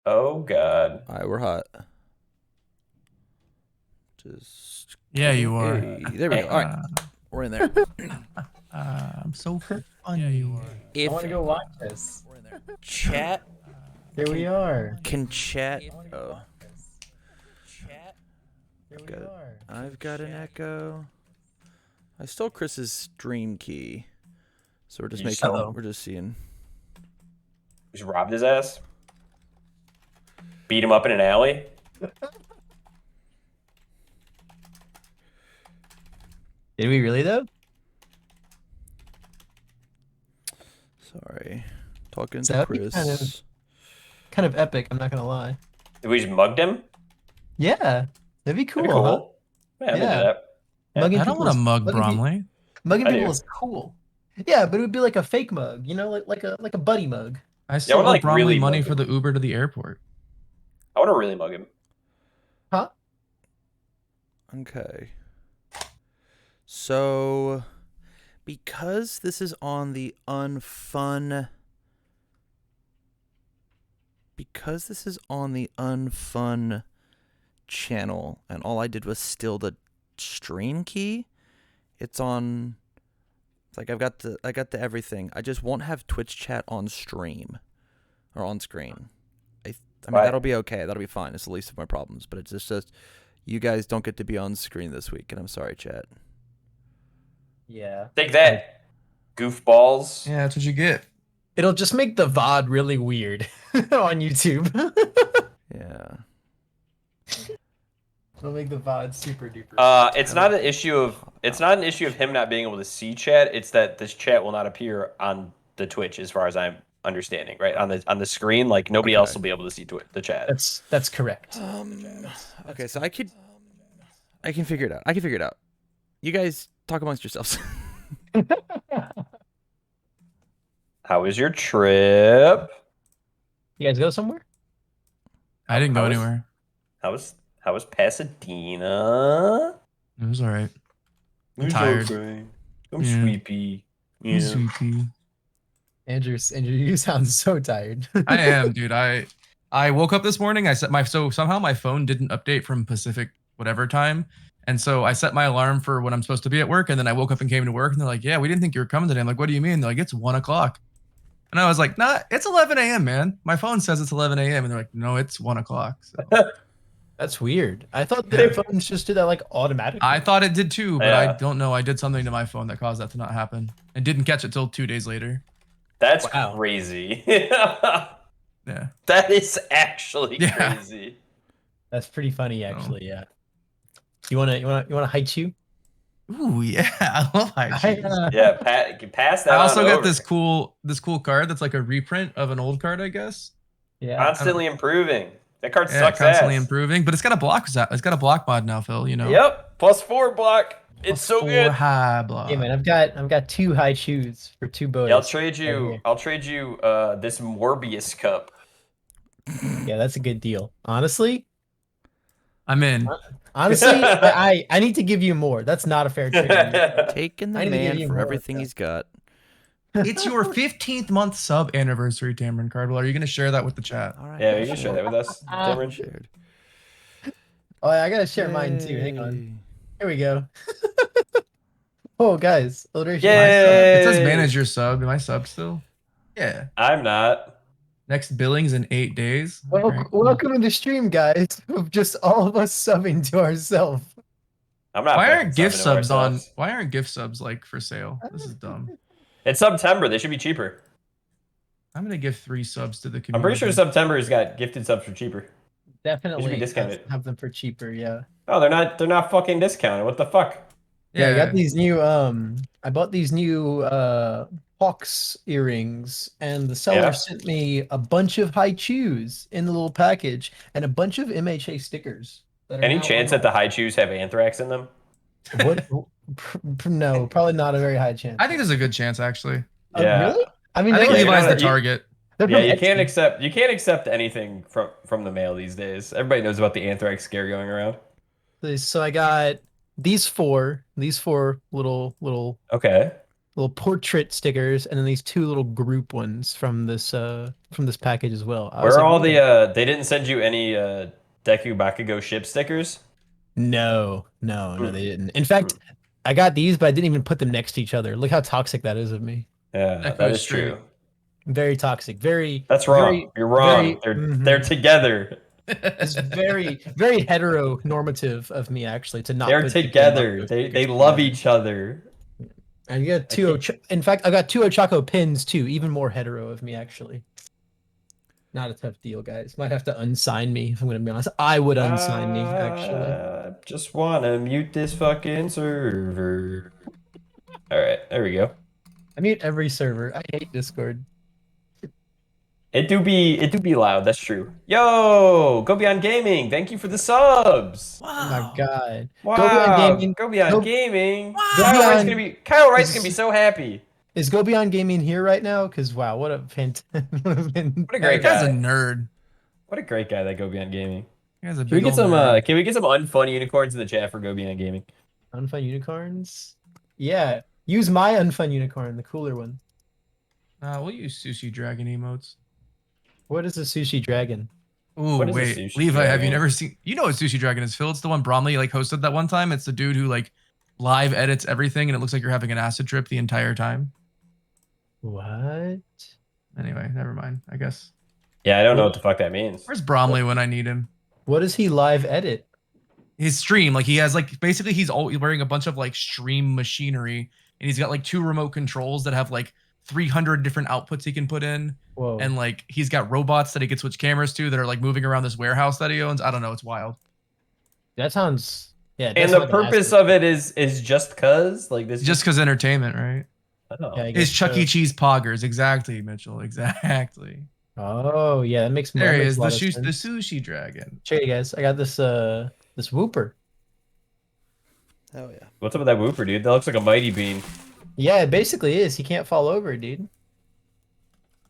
Oh God. All right, we're hot. Just Yeah, you are. Hey, there we go. All right, we're in there. I'm so funny. Yeah, you are. I If want to go watch this. chat Here we are. can chat. Oh, Here we got it. are. I've got an echo. I stole Chris's stream key, so we're just You making. stole We're just seeing. We just robbed his ass. Beat him up in an alley. Did we really though? Sorry, talking So to that'd be Chris. kind of epic. I'm not gonna lie. Did we just mugged him? Yeah, that'd be cool. That'd be Huh? cool. Yeah, I'm into Yeah. that. Yeah. Mugging I don't people want to is- mug mugging pe- Bromley. Mugging I people do. is cool. Yeah, but it would be like a fake mug. You know, like a buddy mug. I still wanna, owe like, Bromley really money mug for the Uber to the airport. I want to really mug him. Huh? Okay. So, because this is on the unfun. Because this is on the unfun channel, and all I did was steal the stream key, it's on. It's like I got the everything. I just won't have Twitch chat on stream, or on screen. I mean, Right. that'll be okay. That'll be fine. It's the least of my problems. But it's just you guys don't get to be on screen this week, and I'm sorry, chat. Yeah. Take that, goofballs. Yeah, that's what you get. It'll just make the VOD really weird on YouTube. Yeah. It'll make the VOD super duper. It's not an issue of him not being able to see chat. It's that this chat will not appear on the Twitch, as far as I'm understanding. Right on the screen, like nobody else will be able to see the chat. That's correct. Okay, so I can figure it out. I can figure it out. You guys talk amongst yourselves. How was your trip? You guys go somewhere? I didn't go How was- anywhere. How was Pasadena? It was all right. It was tired. okay. I'm Yeah. sleepy. Yeah. Sweetie. Andrew, you sound so tired. I am, dude. I woke up this morning. So somehow my phone didn't update from Pacific whatever time. And so I set my alarm for when I'm supposed to be at work. And then I woke up and came to work and they're like, yeah, we didn't think you were coming today. I'm like, what do you mean? They're like, it's 1 o'clock. And I was like, nah, it's 11 a.m., man. My phone says it's 11 a.m. And they're like, no, it's 1 o'clock. So That's weird. I thought their phones just do that like automatically. I thought it did too, but Yeah. I don't know. I did something to my phone that caused that to not happen and didn't catch it till 2 days later. That's Wow. crazy. Yeah. That is actually Yeah. crazy. That's pretty funny, actually. Yeah. You wanna hide you? Ooh, yeah. I love high cheese. Yeah, pass that. I also on got over. this cool card that's like a reprint of an old card, I guess. Yeah. Constantly improving. That card Yeah, sucks constantly ass. improving, but it's got a block. It's got a block mod now, Phil. You know. Yep, +4 block. It's so Four good. high block. Yeah, man. I've got 2 high shoes for 2 bows. Yeah, I'll trade you. here. I'll trade you this Morbius cup. Yeah, that's a good deal. Honestly, I'm in. I need to give you more. That's not a fair trade. Taking I the need to give man you for more everything stuff. he's got. It's your 15th month sub anniversary, Tamron Cardwell. Are you gonna share that with the chat? All right. Yeah, you can share that with us, Cameron. Shared. Oh, I gotta share mine too. Hang on. Yay. Here we go. Oh, guys, alliteration. Yay! It says manage your sub. Am I sub still? Yeah. I'm not. Next billings in 8 days. Well, Very cool. welcome to the stream, guys. Of just all of us subbing to ourselves. I'm not. Why fucking aren't gift subbing to subs on? ourselves. Why aren't gift subs like for sale? This is dumb. It's September. They should be cheaper. I'm gonna give 3 subs to the community. I'm pretty sure September's got gifted subs for cheaper. Definitely discounted. have them for cheaper. Yeah. Oh, they're not. They're not fucking discounted. What the fuck? Yeah, I got these new I bought these new Hawks earrings and the seller Yeah. sent me a bunch of high chews in the little package and a bunch of MHA stickers. That are Any now chance on that the high chews have anthrax in them? my- what no, probably not a very high chance. I think there's a good chance actually. Yeah. Really? I mean, I think Yeah, Levi's you the gotta- target. they're Yeah, from you can't Etsy. accept anything from the mail these days. Everybody knows about the anthrax scare going around. So I got these four little Okay. little portrait stickers, and then these 2 little group ones from this package as well. I was Where are like, all "Man." the they didn't send you any Deku Bakugo ship stickers? No, no, no, Hmm. they didn't. In fact, I got these, but I didn't even put them next to each other. Look how toxic that is of me. Yeah, That that goes is straight. true. Very toxic. Very, That's wrong. very, You're wrong. very. They're together. It's very, very heteronormative of me actually to not They're put Deku and together. Bakugo They stickers love together. each other. I got I two. can't- In fact, I got 2 Ochako pins too. Even more hetero of me actually. Not a tough deal, guys. Might have to unsign me if I'm gonna be honest. I would unsign me actually. Just wanna mute this fucking server. All right, there we go. I mute every server. I hate Discord. It do be loud. That's true. Yo, Go Beyond Gaming. Thank you for the subs. Oh my god. Go Beyond Wow, Gaming. Go Beyond Go, Gaming. Go Beyond Kyle Wright's gonna be is, so happy. is Go Beyond Gaming here right now? Because wow, what a fantastic. What a great That guy's a guy. nerd. What a great guy that Go Beyond Gaming. That guy's a Can we big get old some nerd. can we get some unfun unicorns in the chat for Go Beyond Gaming? Unfun unicorns? Yeah. Use my unfun unicorn, the cooler one. We'll use sushi dragon emotes. What is a sushi dragon? Ooh, What is a wait, sushi Levi, have you dragon? never seen? You know what sushi dragon is, Phil? It's the one Bromley like hosted that one time. It's the dude who like live edits everything, and it looks like you're having an acid trip the entire time. What? Anyway, never mind. I guess. Yeah, I don't know what the fuck that means. Where's Bromley when I need him? What does he live edit? His stream, like he has like basically he's always wearing a bunch of like stream machinery, and he's got like 2 remote controls that have like 300 different outputs he can put in. Whoa. And like he's got robots that he can switch cameras to that are like moving around this warehouse that he owns. I don't know, it's wild. That sounds yeah. it And does the sound like an purpose acid of it is just cause like this. Just because entertainment, right? Oh. Yeah, I It's guess Chuck so. E. Cheese poggers, exactly, Mitchell, exactly. Oh yeah, that makes There he makes is, a the lot of the sense. sushi dragon. Show you guys. I got this this whooper. Hell yeah. What's up with that whooper, dude? That looks like a mighty bean. Yeah, it basically is. He can't fall over, dude.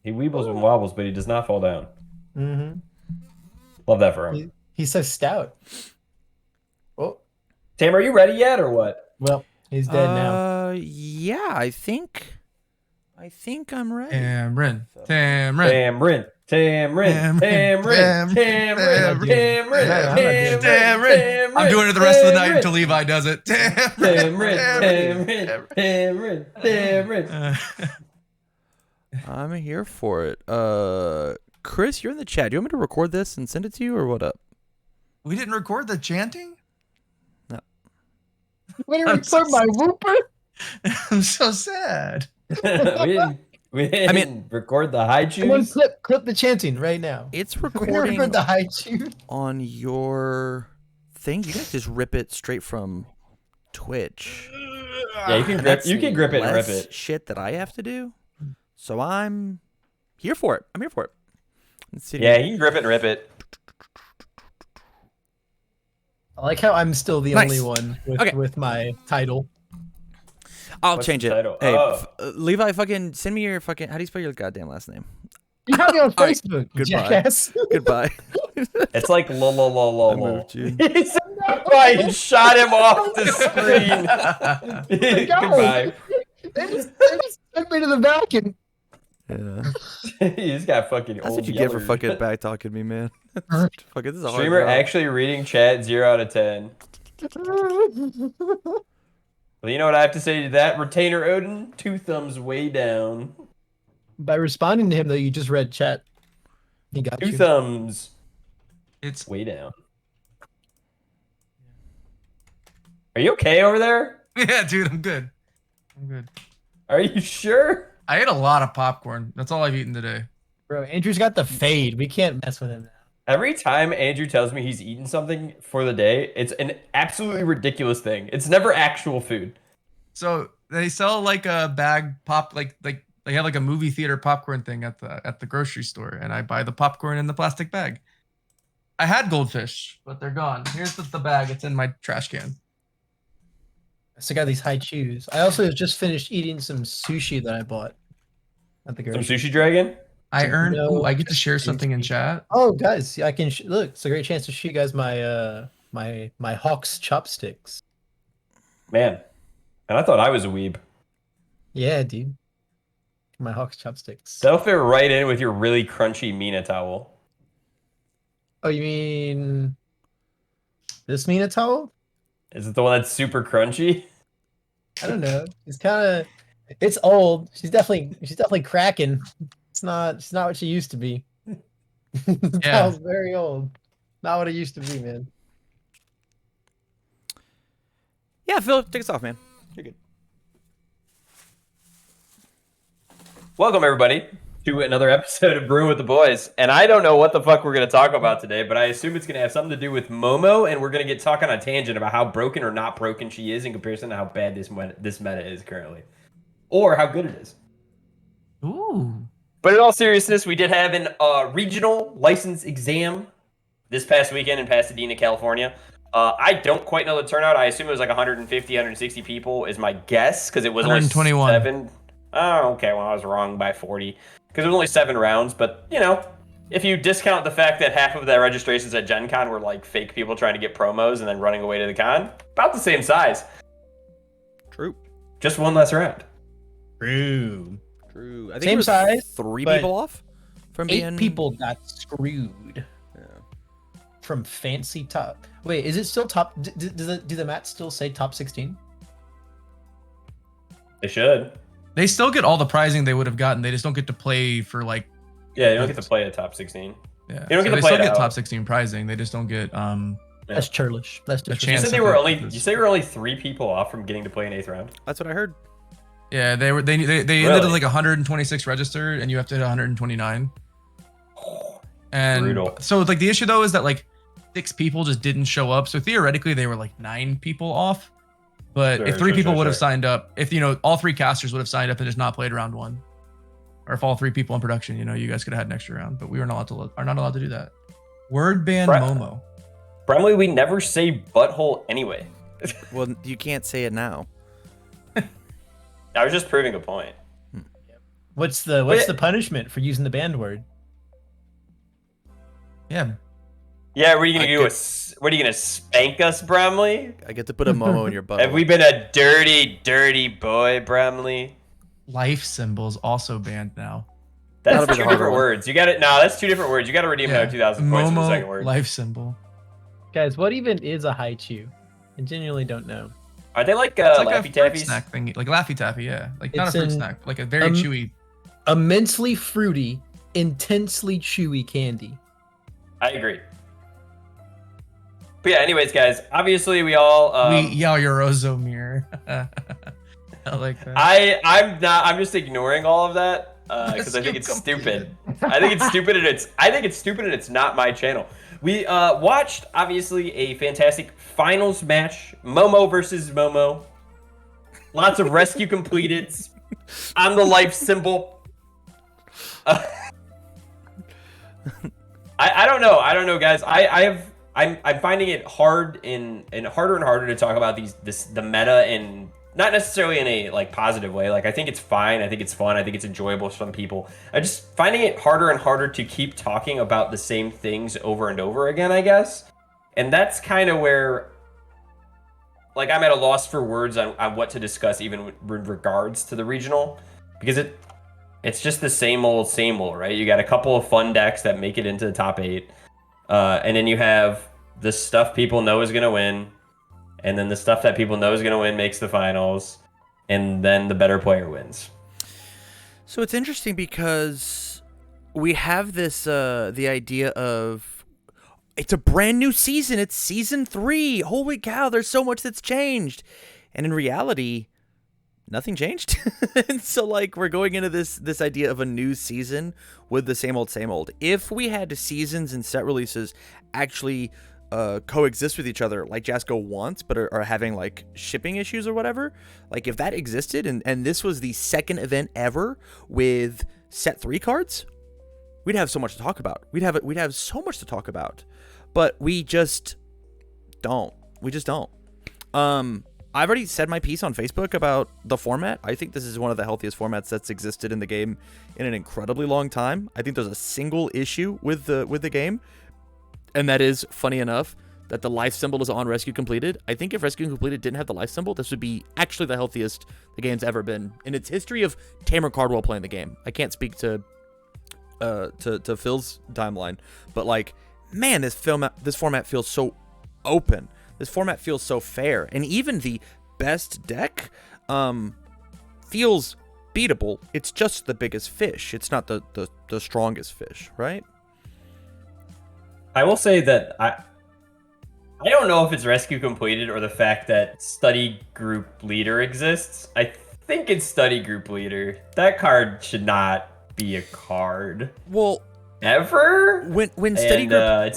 He weebles and wobbles, but he does not fall down. Mm-hmm. Love that for him. He's so stout. Oh, Tam, are you ready yet or what? well, he's dead now. Yeah, I think I'm ready. Tamrin, So- Tamrin, Tamrin. Tamrin. I'm doing it the rest of the night until Levi does it. Tamrin. I'm here for it. Chris, you're in the chat. Do you want me to record this and send it to you, or what up? We didn't record the chanting? Wait, I'm so record my whooper? I'm so sad. we didn't record the high Someone chews. clip the chanting right now. It's We're gonna recording record the high chew. on your thing. You can just rip it straight from Twitch. Yeah, you can And grip. that's You can grip it and rip less it. shit that I have to do. So I'm here for it. I'm here for it. Let's see. Yeah, you can grip it and rip it. I like how I'm still the Nice. only one Okay. with my title. I'll What's change the it. title? Hey, Oh. Levi, fucking send me your fucking. How do you spell your goddamn last name? You got me on All right, Facebook, you goodbye. jackass. Goodbye. It's like lol lol lol lol I lol. moved you. Brian shot him off the screen. Goodbye. They just took me to the back and Yeah. He's got fucking That's old what you get for yeller. fucking back talking me, man. Fucking, this is a hard Streamer job. actually reading chat 0 out of 10. Well, you know what I have to say to that? Retainer Odin, 2 thumbs way down. by responding to him though, you just read chat. He got 2 you. thumbs It's way down. Are you okay over there? yeah, dude, I'm good. I'm good. Are you sure? I ate a lot of popcorn. That's all I've eaten today. Bro, Andrew's got the fade. We can't mess with him now. Every time Andrew tells me he's eaten something for the day, it's an absolutely ridiculous thing. It's never actual food. So they sell like a bag pop, like they have like a movie theater popcorn thing at the grocery store, and I buy the popcorn in the plastic bag. I had goldfish, but they're gone. Here's the bag. It's in my trash can. I still got these high chews. I also just finished eating some sushi that I bought at the Some grocery. sushi dragon? I earned. No. Ooh, I get to share something in chat. Oh, guys, I can look. It's a great chance to show you guys my my Hawk's chopsticks. Man. And I thought I was a weeb. Yeah, dude. My Hawks chopsticks. That'll fit right in with your really crunchy Mina towel. Oh, you mean this Mina towel? Is it the one that's super crunchy? I don't know. It's kind of, it's old. She's definitely cracking. She's not what she used to be. The Yeah. towel's very old. Not what it used to be, man. Yeah, Phil, take us off, man. You're good. Welcome, everybody, to another episode of Brewing with the Boys. And I don't know what the fuck we're going to talk about today, but I assume it's going to have something to do with Momo, and we're going to get talking on a tangent about how broken or not broken she is in comparison to how bad this meta is currently. Or how good it is. Ooh. But in all seriousness, we did have an regional license exam this past weekend in Pasadena, California. I don't quite know the turnout. I assume it was like 150, 160 people is my guess, because it was only 121. 7. Oh, okay. Well, I was wrong by 40, because it was only 7 rounds. But, you know, if you discount the fact that half of the registrations at Gen Con were like fake people trying to get promos and then running away to the con, about the same size. True. Just one less round. True. True. I think Same it was size, 3 but people off from being 8 people got screwed Yeah. from fancy top. Wait, is it still top? Do the mats still say top 16? They should. They still get all the prizing they would have gotten. They just don't get to play for like. Yeah, you don't get to play a top 16. Yeah. You don't get to they play still it get out. top 16 prizing. They just don't get Yeah. That's churlish. That's A just You chance said at they were the- only. this- You say we're only 3 people off from getting to play an 8th round. That's what I heard. Yeah, they ended Really? at like 126 registered, and you have to hit 129. And Brutal. so like the issue though is that like 6 people just didn't show up. So theoretically they were like 9 people off. But Sure, if 3 sure, people sure, would have sure. signed up, if all 3 casters would have signed up and just not played round 1, or if all 3 people in production, you guys could have had an extra round. But we are not allowed to do that. Word ban Right. Momo. Bramley, we never say butthole anyway. Well, you can't say it now. I was just proving a point. What's the But- the punishment for using the banned word? Yeah. Yeah, what are you gonna I do? get- What are you gonna spank us, Bramley? I get to put a Momo in your butt. Have we been a dirty, dirty boy, Bramley? Life symbols also banned now. That's That'll be 2 the harder different one. words. You got it. No, that's 2 different words. You got to redeem another 2,000 points for the second Momo word. life symbol. Guys, what even is a Haichu? I genuinely don't know. Are they like It's like Laffy a fruit Taffies? snack thing, like Laffy Taffy, yeah. Like not It's a fruit an- snack, like a very chewy. Immensely fruity, intensely chewy candy. I agree. But yeah, anyways, guys, obviously we all. We Yaoyorozo mirror. I like that. I'm just ignoring all of that because I think it's stupid. I think it's stupid and it's not my channel. We watched obviously a fantastic finals match, Momo versus Momo. Lots of rescue completed. I'm the life symbol. I don't know, guys. I'm finding it hard and harder and harder to talk about the meta in not necessarily in a like positive way. Like I think it's fine. I think it's fun. I think it's enjoyable for some people. I'm just finding it harder and harder to keep talking about the same things over and over again, I guess. And that's kind of where like I'm at a loss for words on what to discuss even with regards to the regional, because it's just the same old, right? You got a couple of fun decks that make it into the top 8. And then you have the stuff people know is going to win. And then the stuff that people know is going to win makes the finals. And then the better player wins. So it's interesting because we have this the idea of it's a brand new season. It's season 3. Holy cow, there's so much that's changed. And in reality, nothing changed. And so like we're going into this idea of a new season with the same old. If we had seasons and set releases actually coexist with each other like Jasco wants, but are having like shipping issues or whatever, like if that existed and this was the second event ever with set 3 cards, we'd have so much to talk about. We'd have so much to talk about, but we just don't. I've already said my piece on Facebook about the format. I think this is one of the healthiest formats that's existed in the game in an incredibly long time. I think there's a single issue with the game, and that is, funny enough, that the life symbol is on Rescue Completed. I think if Rescue Completed didn't have the life symbol, this would be actually the healthiest the game's ever been in its history of Tamer Cardwell playing the game. I can't speak to Phil's timeline, but like, man, this format feels so open. This format feels so fair, and even the best deck feels beatable. It's just the biggest fish. It's not the strongest fish, right? I will say that I don't know if it's Rescue Completed or the fact that Study Group Leader exists. I think it's Study Group Leader. That card should not be a card. Well, ever. When Study Group, it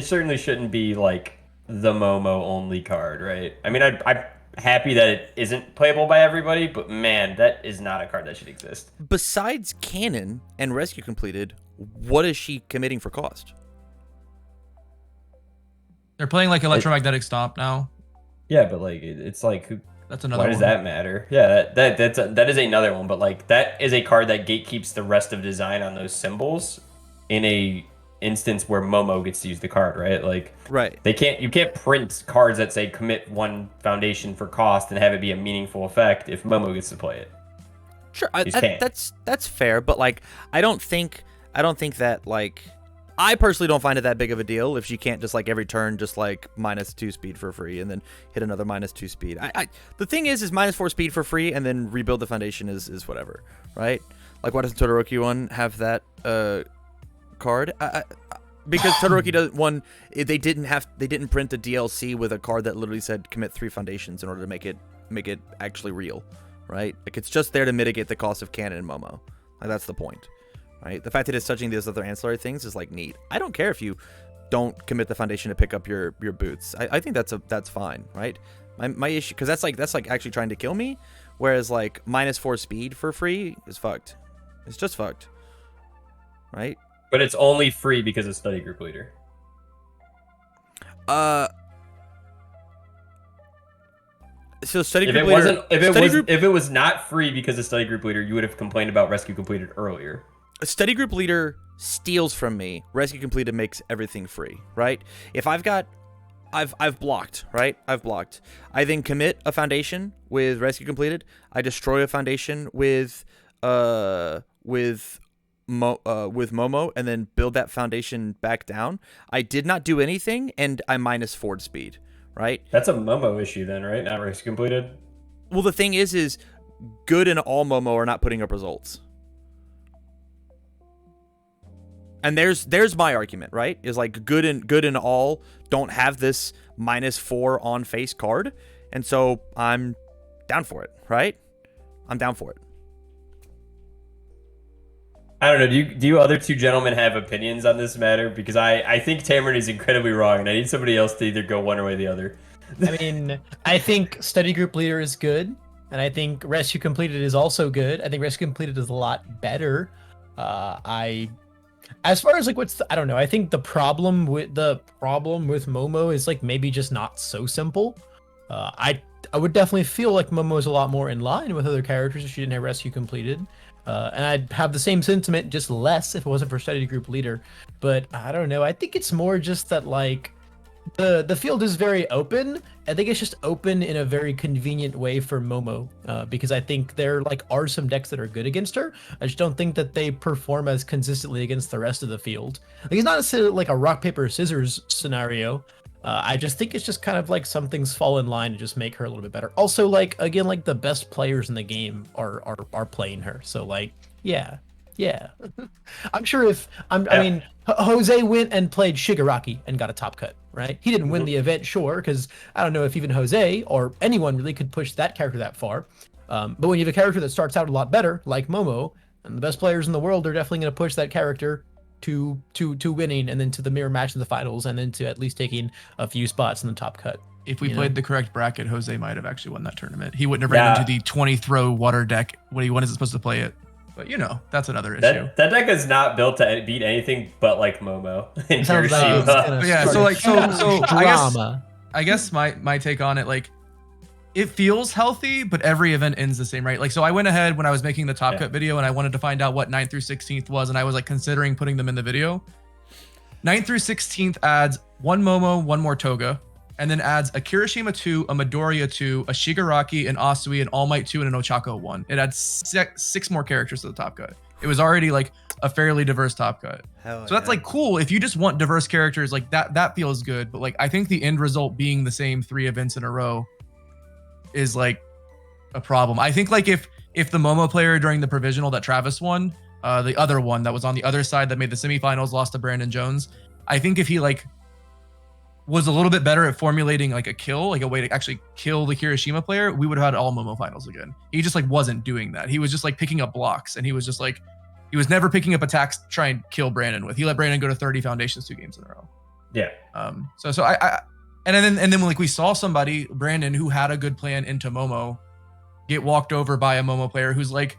certainly shouldn't be like the Momo only card, right? I mean, I'm happy that it isn't playable by everybody, but man, that is not a card that should exist. Besides Cannon and Rescue Completed, what is she committing for cost? They're playing like Electromagnetic Stomp now. Yeah, but like it's like that's another. Why does that matter? Yeah, that is another one. But like that is a card that gatekeeps the rest of design on those symbols in a instance where Momo gets to use the card, right? Like right. You can't print cards that say commit 1 foundation for cost and have it be a meaningful effect if Momo gets to play it. Sure, that's fair, but like I don't think that like. I personally don't find it that big of a deal if she can't just like every turn just like -2 speed for free and then hit another -2 speed. The thing is -4 speed for free and then rebuild the foundation is whatever, right? Like why doesn't Todoroki one have that card? Because Todoroki they didn't print the DLC with a card that literally said commit 3 foundations in order to make it actually real, right? Like it's just there to mitigate the cost of Cannon and Momo. Like that's the point. Right? The fact that it's touching these other ancillary things is like neat. I don't care if you don't commit the foundation to pick up your boots. I think that's fine, right? My issue, because that's like actually trying to kill me, whereas like -4 speed for free is fucked. It's just fucked, right? But it's only free because of Study Group Leader. So Study Group Leader. If it was not free because of Study Group Leader, you would have complained about Rescue Completed earlier. Study Group Leader steals from me. Rescue Completed makes everything free, right? If I've blocked, right? I've blocked. I then commit a foundation with Rescue Completed. I destroy a foundation with Momo, and then build that foundation back down. I did not do anything, and I -4'd speed, right? That's a Momo issue then, right? Not Rescue Completed. Well, the thing is good and all Momo are not putting up results. And there's my argument, right? Is like good and all don't have this -4 on face card, and so I'm down for it, right? I'm down for it. I don't know. Do you other two gentlemen have opinions on this matter? Because I think Tamron is incredibly wrong, and I need somebody else to either go one way or the other. I mean, I think Study Group Leader is good, and I think Rescue Completed is also good. I think Rescue Completed is a lot better. As far as like I don't know. I think the problem with Momo is like maybe just not so simple. I would definitely feel like Momo is a lot more in line with other characters if she didn't have Rescue Completed. And I'd have the same sentiment, just less, if it wasn't for Study Group Leader. But I don't know. I think it's more just that like the field is very open. I think it's just open in a very convenient way for Momo, because I think there like are some decks that are good against her. I just don't think that they perform as consistently against the rest of the field. Like it's not necessarily like a rock paper scissors scenario. I just think it's just kind of like some things fall in line and just make her a little bit better. Also, like again, like the best players in the game are playing her. So like, yeah. I'm sure I mean, Jose went and played Shigaraki and got a top cut, right? He didn't win the event, sure, because I don't know if even Jose or anyone really could push that character that far. But when you have a character that starts out a lot better, like Momo, and the best players in the world are definitely going to push that character to winning, and then to the mirror match in the finals, and then to at least taking a few spots in the top cut. If we played the correct bracket, Jose might have actually won that tournament. He wouldn't have ran into the 20 throw water deck when he wasn't supposed to play it. But that's another issue. That deck is not built to beat anything but like Momo and Hiroshima. Yeah, so I guess my take on it, like, it feels healthy, but every event ends the same, right? Like, so I went ahead when I was making the top cut video and I wanted to find out what 9th through 16th was, and I was like considering putting them in the video. 9th through 16th adds one Momo, one more Toga, and then adds a Kirishima 2, a Midoriya 2, a Shigaraki, an Asui, an All Might 2, and an Ochako 1. It adds six more characters to the top cut. It was already like a fairly diverse top cut. So that's like cool. If you just want diverse characters, like that feels good. But like I think the end result being the same 3 events in a row is like a problem. I think like if the Momo player during the provisional that Travis won, the other one that was on the other side that made the semifinals, lost to Brandon Jones, I think if he like was a little bit better at formulating like a kill, like a way to actually kill the Kirishima player, we would have had all Momo finals again. He just like wasn't doing that. He was just like picking up blocks, and he was just like, he was never picking up attacks to try and kill Brandon with. He let Brandon go to 30 foundations 2 games in a row. Yeah. So I and then like we saw somebody, Brandon, who had a good plan into Momo, get walked over by a Momo player who's like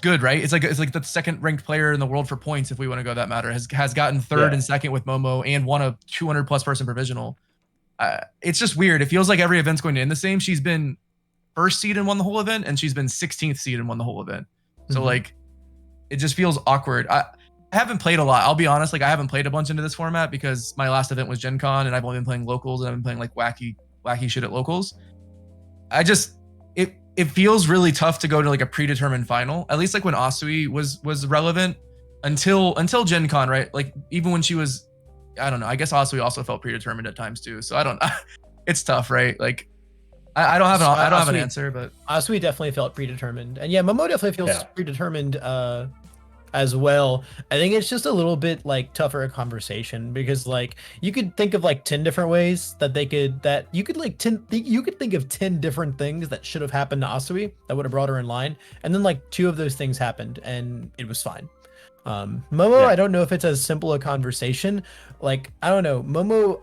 good, right? It's like the second ranked player in the world for points, if we want to go that matter, has gotten third and second with Momo and won a 200 plus person provisional. It's just weird. It feels like every event's going to end the same. She's been first seed and won the whole event, and she's been 16th seed and won the whole event. So like it just feels awkward. I haven't played a lot. I'll be honest, like I haven't played a bunch into this format because my last event was Gen Con and I've only been playing locals, and I've been playing like wacky shit at locals. It feels really tough to go to like a predetermined final. At least like when Asui was relevant until Gen Con, right? Like even when she was, I don't know. I guess Asui also felt predetermined at times too. So I don't. It's tough, right? Like I don't have an answer, but Asui definitely felt predetermined, and yeah, Momo definitely feels predetermined as well. I think it's just a little bit like tougher a conversation because like you could think of like 10 different ways you could think of 10 different things that should have happened to Asui that would have brought her in line, and then like 2 of those things happened and it was fine. Momo, I don't know if it's as simple a conversation. Like, I don't know. Momo,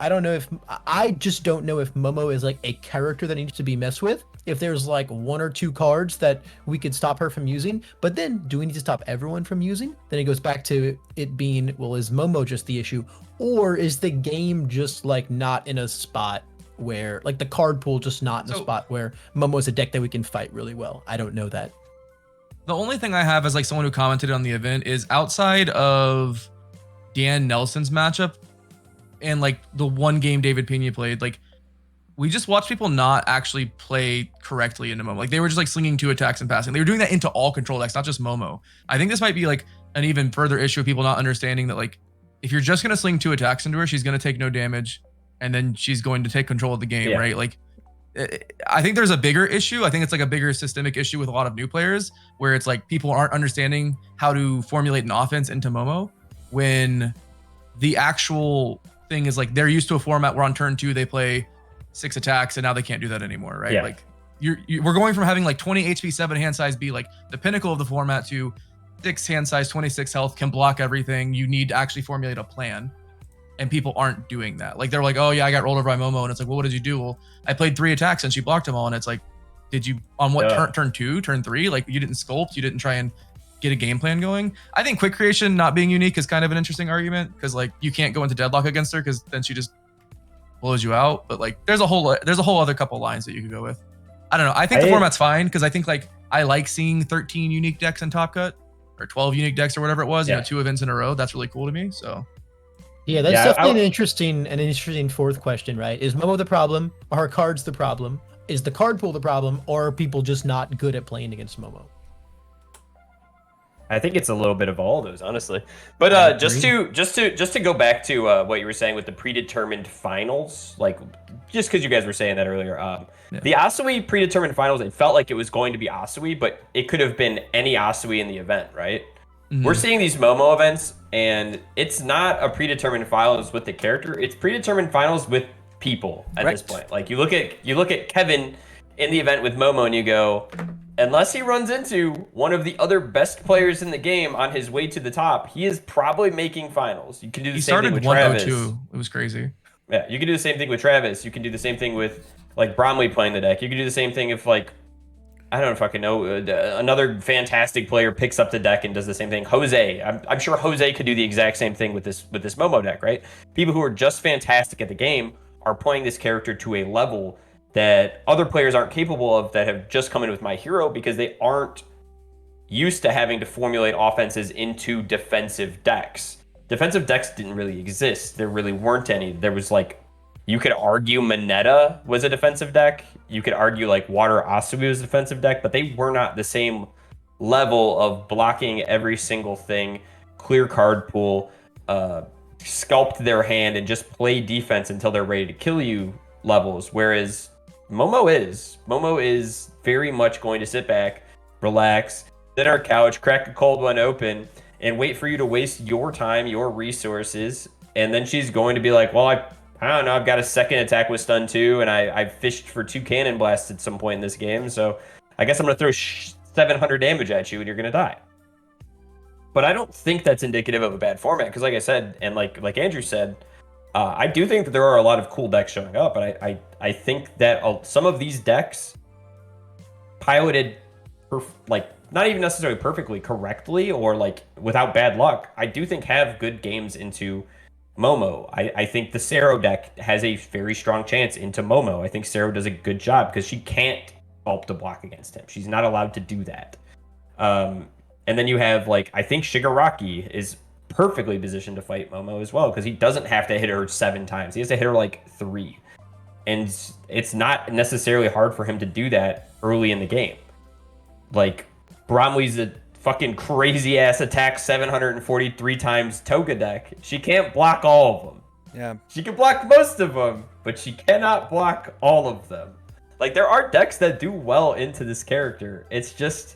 I just don't know if Momo is like a character that needs to be messed with. If there's like 1 or 2 cards that we could stop her from using, but then do we need to stop everyone from using? Then it goes back to it being, well, is Momo just the issue? Or is the game just like not in a spot where, like the card pool just not in a spot where Momo is a deck that we can fight really well? I don't know that. The only thing I have as like someone who commented on the event is outside of Dan Nelson's matchup and like the one game David Pena played, like we just watched people not actually play correctly into Momo. Like they were just like slinging 2 attacks and passing. They were doing that into all control decks, not just Momo. I think this might be like an even further issue of people not understanding that like if you're just gonna sling 2 attacks into her, she's gonna take no damage, and then she's going to take control of the game, right? Like I think there's a bigger issue. I think it's like a bigger systemic issue with a lot of new players where it's like people aren't understanding how to formulate an offense into Momo when the actual thing is like they're used to a format where on turn 2 they play 6 attacks and now they can't do that anymore, right? Like we're going from having like 20 HP, 7 hand size be like the pinnacle of the format to 6 hand size, 26 health, can block everything. You need to actually formulate a plan. And people aren't doing that. Like they're like, oh yeah, I got rolled over by Momo, and it's like, well, what did you do? Well, I played 3 attacks and she blocked them all, and it's like, did you on what turn 2, turn 3? Like you didn't sculpt, you didn't try and get a game plan going. I think quick creation not being unique is kind of an interesting argument because like you can't go into deadlock against her because then she just blows you out. But like there's a whole other couple lines that you could go with. I don't know. I think the format's fine because I think like I like seeing 13 unique decks in Top Cut or 12 unique decks or whatever it was. You know, 2 events in a row. That's really cool to me. So. Yeah, that's definitely an interesting fourth question, right? Is Momo the problem? Are her cards the problem? Is the card pool the problem? Or are people just not good at playing against Momo? I think it's a little bit of all of those, honestly. But just to go back to what you were saying with the predetermined finals, like just because you guys were saying that earlier, the Asui predetermined finals, it felt like it was going to be Asui, but it could have been any Asui in the event, right? We're seeing these Momo events, and it's not a predetermined finals with the character. It's predetermined finals with people at this point. Like you look at Kevin in the event with Momo, and you go, unless he runs into one of the other best players in the game on his way to the top, he is probably making finals. You can do the same thing with Travis. He started 1-0-2. It was crazy. Yeah, you can do the same thing with Travis. You can do the same thing with like Bromley playing the deck. You can do the same thing if like, I don't fucking know, another fantastic player picks up the deck and does the same thing. Jose, I'm sure Jose could do the exact same thing with this Momo deck, right? People who are just fantastic at the game are playing this character to a level that other players aren't capable of that have just come in with My Hero because they aren't used to having to formulate offenses into defensive decks. defensive decks didn't really exist. There really weren't any. There was like, you could argue Moneta was a defensive deck. You could argue like Water Asumi was a defensive deck, but they were not the same level of blocking every single thing, clear card pool, sculpt their hand, and just play defense until they're ready to kill you levels. Whereas Momo is very much going to sit back, relax, sit on our couch, crack a cold one open, and wait for you to waste your time, your resources. And then she's going to be like, well, I don't know, I've got a second attack with stun too, and I fished for 2 cannon blasts at some point in this game, so I guess I'm going to throw 700 damage at you and you're going to die. But I don't think that's indicative of a bad format, because like I said, and like Andrew said, I do think that there are a lot of cool decks showing up, and I think that some of these decks piloted, like, not even necessarily perfectly, correctly, or like without bad luck, I do think have good games into Momo. I think the Sero deck has a very strong chance into Momo. I think Sero does a good job because she can't help to block against him. She's not allowed to do that. And then you have, like, I think Shigaraki is perfectly positioned to fight Momo as well, because he doesn't have to hit her 7 times. He has to hit her like 3. And it's not necessarily hard for him to do that early in the game. Like, Bromley's a fucking crazy ass attack 743 times Toga deck. She can't block all of them. Yeah. She can block most of them, but she cannot block all of them. Like, there are decks that do well into this character. It's just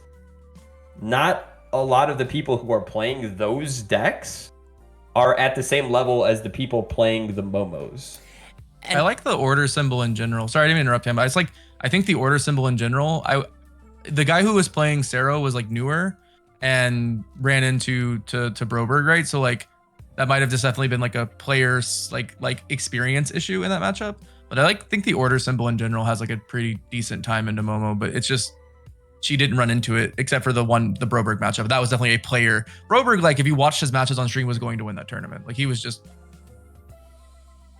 not a lot of the people who are playing those decks are at the same level as the people playing the Momos. I like the order symbol in general. Sorry, I didn't interrupt him, but I think the order symbol in general, the guy who was playing Sero was like newer and ran into Broberg, right? So like that might have just definitely been like a player's like experience issue in that matchup. But I think the order symbol in general has like a pretty decent time into Momo, but it's just she didn't run into it except for the Broberg matchup. That was definitely a player. Broberg, like if you watched his matches on stream, was going to win that tournament. Like he was just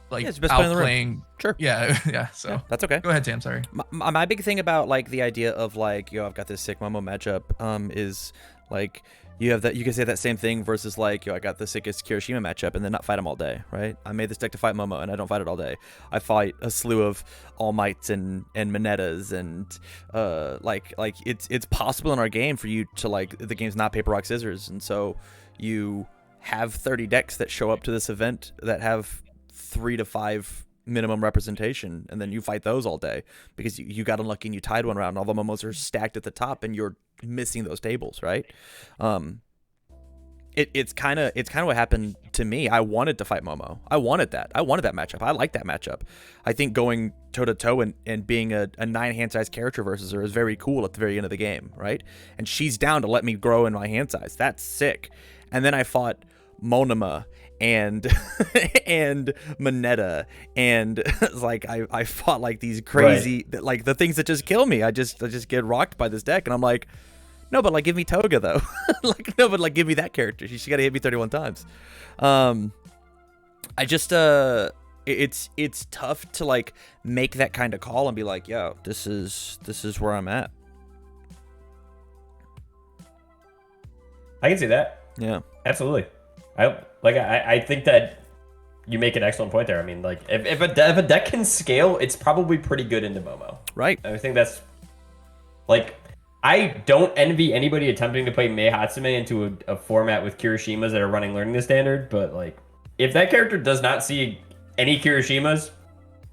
like outplaying. Sure. Yeah. So yeah, that's okay. Go ahead, Tam. Sorry. My big thing about like the idea of like, yo, I've got this sick Momo matchup, is like you have that, you can say that same thing versus like, yo, I got the sickest Kirishima matchup and then not fight him all day, right? I made this deck to fight Momo and I don't fight it all day. I fight a slew of All Mights and Monetas and like it's possible in our game for you to, like, the game's not paper rock scissors, and so you have 30 decks that show up to this event that have 3 to 5 minimum representation, and then you fight those all day because you got unlucky and you tied one round and all the Momos are stacked at the top and you're missing those tables, right? It's kind of what happened to me. I wanted to fight Momo. I wanted that matchup. I like that matchup. I think going toe to toe and being a 9 hand size character versus her is very cool at the very end of the game, right? And she's down to let me grow in my hand size. That's sick. And then I fought Monoma and and Moneta, and like I fought like these crazy, right, like the things that just kill me. I just get rocked by this deck, and I'm like, no, but like give me Toga though. Like, no, but like give me that character. She got to hit me 31 times. I just it's tough to like make that kind of call and be like, yo, this is where I'm at. I can see that. Yeah, absolutely. I think that you make an excellent point there. I mean, like if a deck can scale, it's probably pretty good into Momo. Right. I think that's like, I don't envy anybody attempting to play Mei Hatsume into a format with Kirishimas that are running Learning the Standard, but like if that character does not see any Kirishimas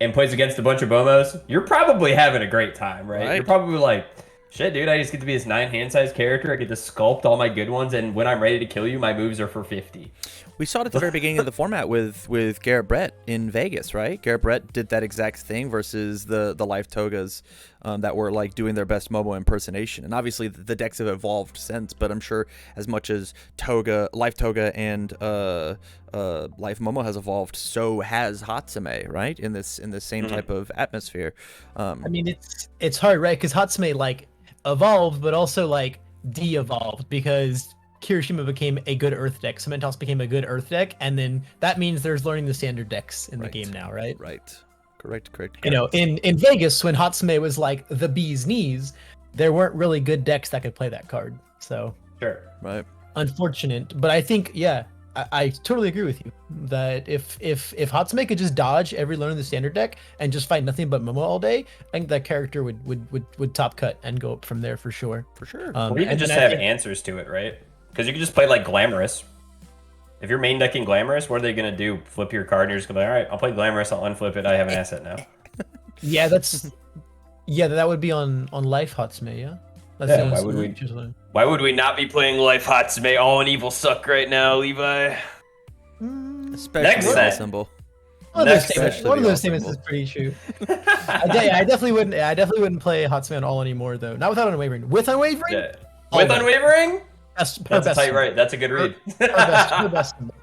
and plays against a bunch of Momos, you're probably having a great time, right? You're probably like, shit, dude, I just get to be this 9 hand size character. I get to sculpt all my good ones, and when I'm ready to kill you, my moves are for 50. We saw it at the very beginning of the format with Garrett Brett in Vegas, right? Garrett Brett did that exact thing versus the Life Togas that were like doing their best Momo impersonation. And obviously the decks have evolved since, but I'm sure as much as Life Toga and Life Momo has evolved, so has Hatsume, right? In this same type of atmosphere. I mean, it's hard, right? Because Hatsume like evolved, but also like de-evolved, because Kirishima became a good Earth deck, Cementos became a good Earth deck, and then that means there's Learning the Standard decks in the game now, right? Right. Correct. You know, in Vegas, when Hatsume was like the bee's knees, there weren't really good decks that could play that card. So sure, right. Unfortunate, but I think I totally agree with you that if Hatsume could just dodge every learn in the standard deck and just fight nothing but Momo all day, I think that character would top cut and go up from there for sure. For sure. Or even and just then I have think- answers to it, right? Because you can just play like Glamorous. If you're main decking Glamorous, what are they gonna do? Flip your card and you're just gonna be like, all right, I'll play Glamorous, I'll unflip it, I have an asset now. Yeah, that would be on life Hatsume, yeah. That's Yeah, the only why would we- solution. Why would we not be playing Life Hatsume all in evil suck right now, Levi? Especially Next the set. symbol. One of those Next statements, especially one of the those statements is pretty true. I definitely wouldn't. I definitely wouldn't play Hatsume all anymore though. Not without Unwavering. With Unwavering, Yeah. all With day. Unwavering? That's her That's a best tight symbol. right. That's a good read. Her best symbol.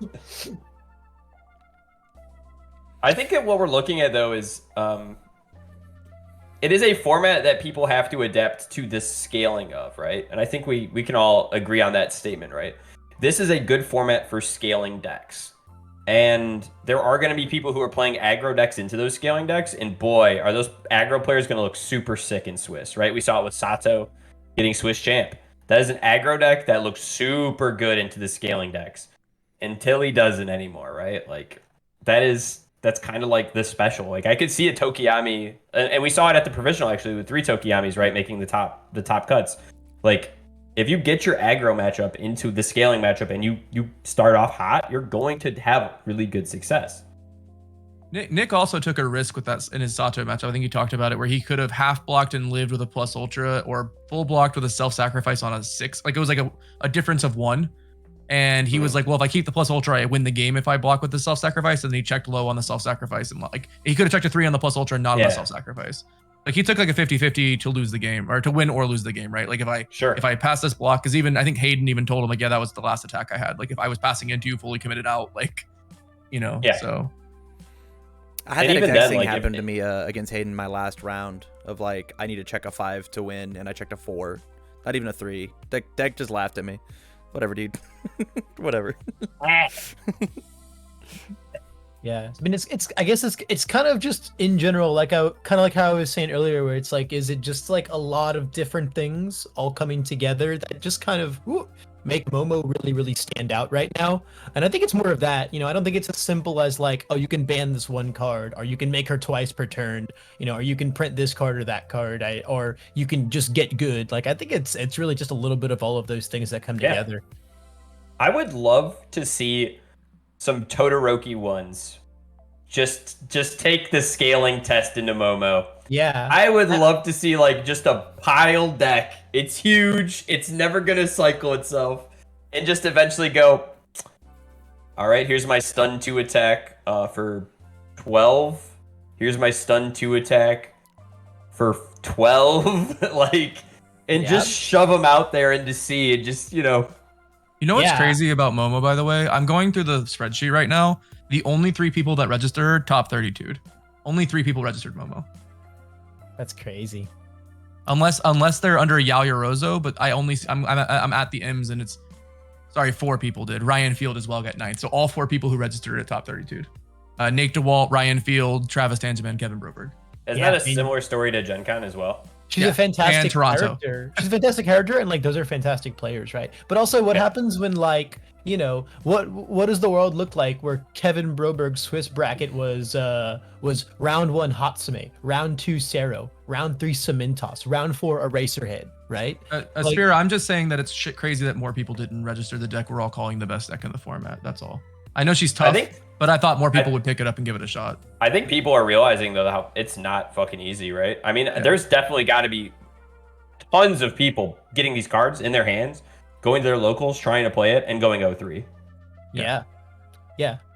I think that what we're looking at though is it is a format that people have to adapt to the scaling of, right? And I think we can all agree on that statement, right? This is a good format for scaling decks. And there are going to be people who are playing aggro decks into those scaling decks, and boy, are those aggro players going to look super sick in Swiss, right? We saw it with Sato getting Swiss champ. That is an aggro deck that looks super good into the scaling decks until he doesn't anymore, right? Like that's kind of like the special. Like I could see a Tokiyami, and we saw it at the provisional actually with 3 Tokiyamis, right, making the top cuts. Like if you get your aggro matchup into the scaling matchup and you start off hot, you're going to have really good success. Nick also took a risk with that in his Sato matchup. I think he talked about it where he could have half blocked and lived with a plus ultra or full blocked with a self-sacrifice on a 6. Like it was like a difference of 1. And he was like, well, if I keep the plus ultra, I win the game if I block with the self-sacrifice. And then he checked low on the self-sacrifice. And like he could have checked a 3 on the plus ultra and not on the self-sacrifice. Like he took like a 50-50 to lose the game or to win or lose the game, right? Like if I pass this block, because even I think Hayden even told him like, yeah, that was the last attack I had. Like if I was passing into you fully committed out, like, so. I had And that even exact then, thing like, happen to me against Hayden my last round of like I need to check a 5 to win, and I checked a 4, not even a 3. Deck just laughed at me. Whatever, dude. Whatever. Yeah, I mean, I guess it's kind of just in general, like how I was saying earlier, where it's like, is it just like a lot of different things all coming together that just kind of make Momo really, really stand out right now? And I think it's more of that. I don't think it's as simple as like, oh, you can ban this one card, or you can make her twice per turn, or you can print this card or that card, or you can just get good. Like, I think it's really just a little bit of all of those things that come together. I would love to see some Todoroki ones. Just take the scaling test into Momo. Yeah. I would love to see like just a pile deck. It's huge. It's never gonna cycle itself, and just eventually go. All right, here's my stun 2 attack for 12. Here's my stun 2 attack for 12. Just shove them out there into C and just You know what's crazy about Momo, by the way? I'm going through the spreadsheet right now. The only 3 people that registered top 32'd. Only 3 people registered Momo. That's crazy. Unless they're under Yaoyorozo, but I'm at the M's and it's 4 people did. Ryan Field as well got 9th. So all 4 people who registered at top 32'd. Nate DeWalt, Ryan Field, Travis Tangeman, Kevin Broberg. Isn't that a similar story to Gen Con as well? She's a fantastic and Toronto. character. She's a fantastic character, and like those are fantastic players, right? But also, what happens when what does the world look like where Kevin Broberg's Swiss bracket was round 1 Hatsume, round 2 Sero, round 3 Cementos, round 4 Eraserhead, right? Spear, I'm just saying that it's shit crazy that more people didn't register the deck we're all calling the best deck in the format. That's all. I know she's tough, but I thought more people would pick it up and give it a shot. I think people are realizing though how it's not fucking easy, right? I mean, there's definitely got to be tons of people getting these cards in their hands, going to their locals, trying to play it, and going 0-3. Yeah.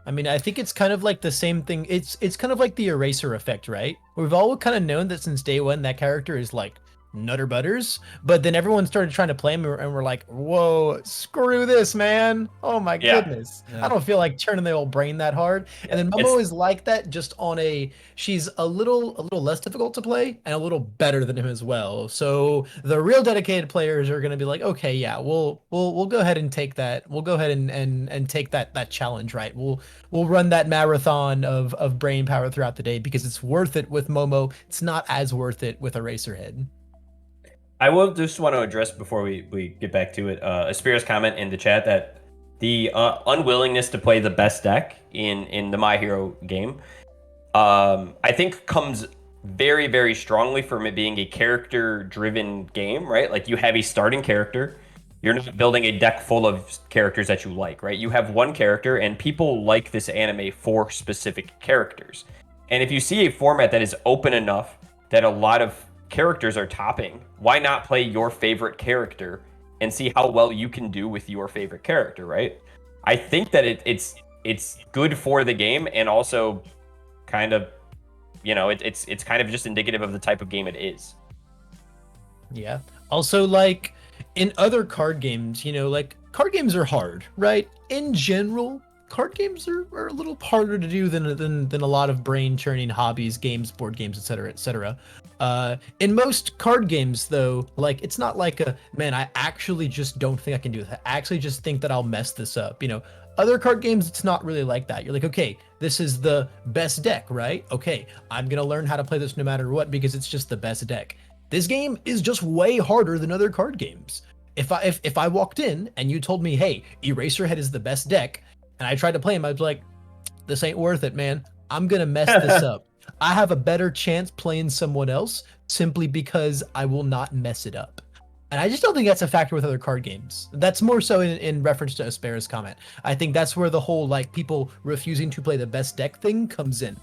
I mean, I think it's kind of like the same thing. It's kind of like the Eraser effect, right? We've all kind of known that since day one that character is like Nutter Butters, but then everyone started trying to play him and we're like, whoa, screw this, man. Oh my goodness. I don't feel like turning the old brain that hard. And then Momo is like that, just on she's a little less difficult to play and a little better than him as well. So the real dedicated players are going to be like, okay, yeah, we'll go ahead and take that. We'll go ahead and take that challenge, right? We'll run that marathon of brain power throughout the day because it's worth it with Momo. It's not as worth it with Eraserhead. I will just want to address before we get back to it, Aspira's comment in the chat that the unwillingness to play the best deck in the My Hero game, I think comes very, very strongly from it being a character-driven game, right? Like you have a starting character. You're not building a deck full of characters that you like, right? You have one character, and people like this anime for specific characters. And if you see a format that is open enough that a lot of characters are topping, why not play your favorite character and see how well you can do with your favorite character, right? I think that it's good for the game, and also kind of, it's kind of just indicative of the type of game it is. Yeah. Also, like in other card games, like card games are hard, right? In general, card games are a little harder to do than a lot of brain churning hobbies, games, board games, etc., etc. In most card games, though, like it's not like man, I actually just don't think I can do this. I actually just think that I'll mess this up. Other card games, it's not really like that. You're like, okay, this is the best deck, right? Okay, I'm gonna learn how to play this no matter what because it's just the best deck. This game is just way harder than other card games. If I walked in and you told me, hey, Eraserhead is the best deck, and I tried to play him, I'd be like, this ain't worth it, man. I'm gonna mess this up. I have a better chance playing someone else simply because I will not mess it up. And I just don't think that's a factor with other card games. That's more so in reference to Aspera's comment. I think that's where the whole like people refusing to play the best deck thing comes in.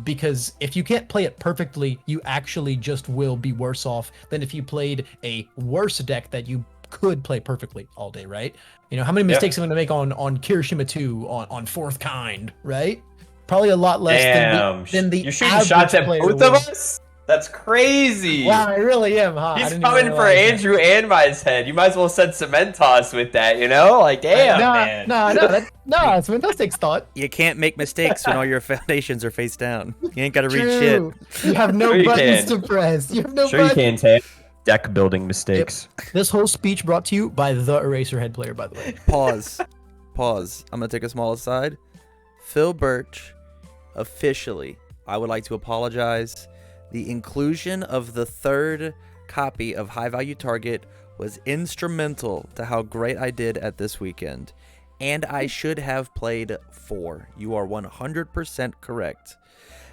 Because if you can't play it perfectly, you actually just will be worse off than if you played a worse deck that you could play perfectly all day, right? How many mistakes am I going to make on Kirishima 2, on Fourth Kind, right? Probably a lot less than the you're shooting shots at both of us? That's crazy. Wow, I really am, huh? He's coming for Andrew and my head. You might as well send Cementos with that, Like, damn, man. No, Cementos takes thought. You can't make mistakes when all your foundations are face down. You ain't got to read shit. You have no Sure buttons to press. You have no Sure buttons. you can, Tay. Deck building mistakes. Yep. This whole speech brought to you by the Eraserhead player, by the way. Pause. I'm going to take a small aside. Phil Birch, officially, I would like to apologize. The inclusion of the third copy of High Value Target was instrumental to how great I did at this weekend. And I should have played 4. You are 100% correct.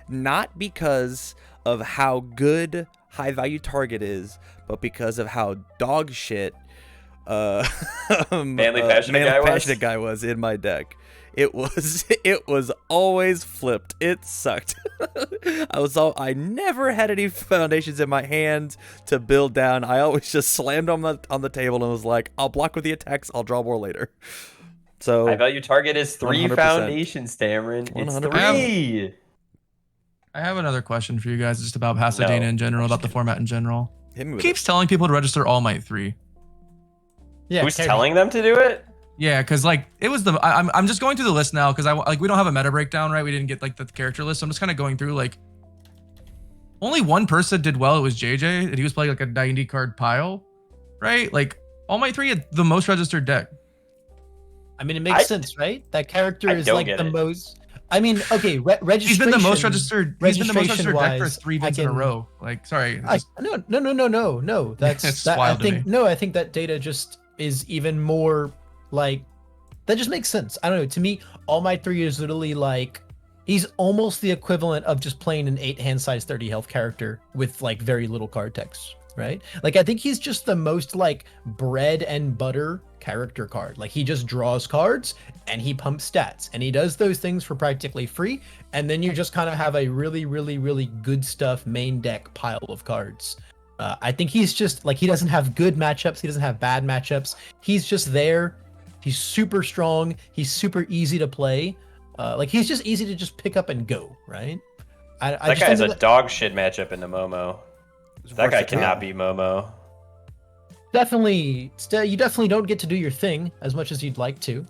Not because of how good High Value Target is, but because of how dog shit Manly Passionate Guy was in my deck. It was always flipped. It sucked. I never had any foundations in my hand to build down. I always just slammed on the table and was like, I'll block with the attacks, I'll draw more later. So High Value Target is 3 100%. Foundations, Cameron. It's 100%. 3. I have another question for you guys, just about Pasadena in general, about the format in general. Keeps telling people to register All Might 3. Yeah, who's telling them to do it? Yeah, because like it was I'm just going through the list now because we don't have a meta breakdown, right? We didn't get like the character list. So I'm just kind of going through like only one person did well. It was JJ, and he was playing like a 90 card pile, right? Like All Might 3 had the most registered deck. I mean, it makes sense, right? That character is like the most. I mean, okay, registration. He's been the most registered. He's been the most registered deck for 3 events in a row. Like, sorry. No. That's wild to me. I think that data just is even more like that. Just makes sense. I don't know. To me, All Might 3 is literally like he's almost the equivalent of just playing an 8 hand size 30 health character with like very little card text, right? Like I think he's just the most like bread and butter character card. Like he just draws cards and he pumps stats and he does those things for practically free, and then you just kind of have a really good stuff main deck pile of cards. I think he's just like, he doesn't have good matchups, he doesn't have bad matchups, he's just there. He's super strong, he's super easy to play, like he's just easy to just pick up and go, right? That guy has a dog shit matchup in the Momo. That guy cannot beat Momo. You definitely don't get to do your thing as much as you'd like to.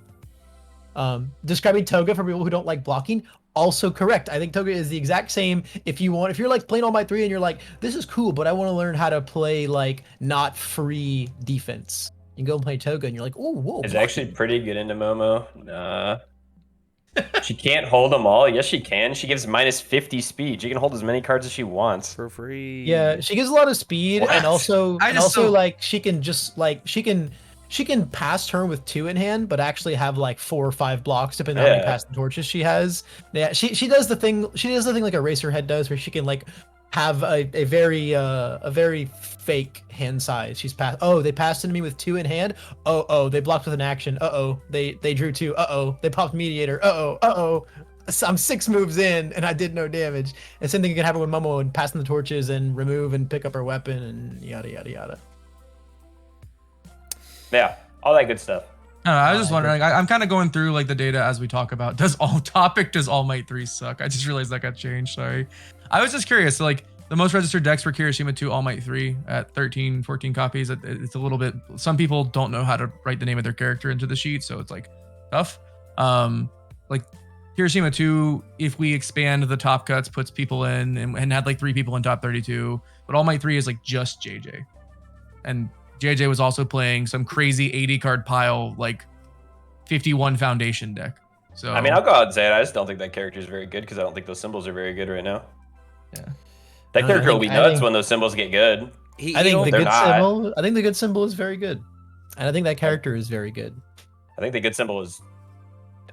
Describing Toga for people who don't like blocking, also correct. I think Toga is the exact same. If you're like playing All Might 3 and you're like, this is cool, but I want to learn how to play like not free defense. You go and play Toga and you're like, oh, whoa. It's actually pretty good into Momo. Nah. She can't hold them all. Yes, she can. She gives minus 50 speed. She can hold as many cards as she wants. For free. Yeah, she gives a lot of speed, and also like she can she can pass turn with 2 in hand, but actually have like 4 or 5 blocks depending on how many passing torches she has. Yeah, she does the thing. She does the thing like Eraserhead does, where she can like have a very fake hand size. She's passed. Oh, they passed into me with 2 in hand. Oh, they blocked with an action. They drew 2. They popped mediator. I'm 6 moves in and I did no damage. And same thing can happen with Momo and passing the torches and remove and pick up her weapon and yada yada yada. Yeah, all that good stuff. I was just wondering. I'm kind of going through like the data as we talk about. Does All Might 3 suck? I just realized that got changed. Sorry. I was just curious. So, like the most registered decks for Kirishima 2 All Might 3 at 13, 14 copies. It's a little bit. Some people don't know how to write the name of their character into the sheet, so it's like tough. Like Kirishima 2, if we expand the top cuts, puts people in and had like 3 people in top 32. But All Might 3 is like just JJ, and JJ was also playing some crazy 80 card pile, like 51 foundation deck. So I mean, I'll go out and say it. I just don't think that character is very good because I don't think those symbols are very good right now. Yeah, that character will be nuts when those symbols get good. I think the good symbol is very good, and I think that character is very good. I think the good symbol is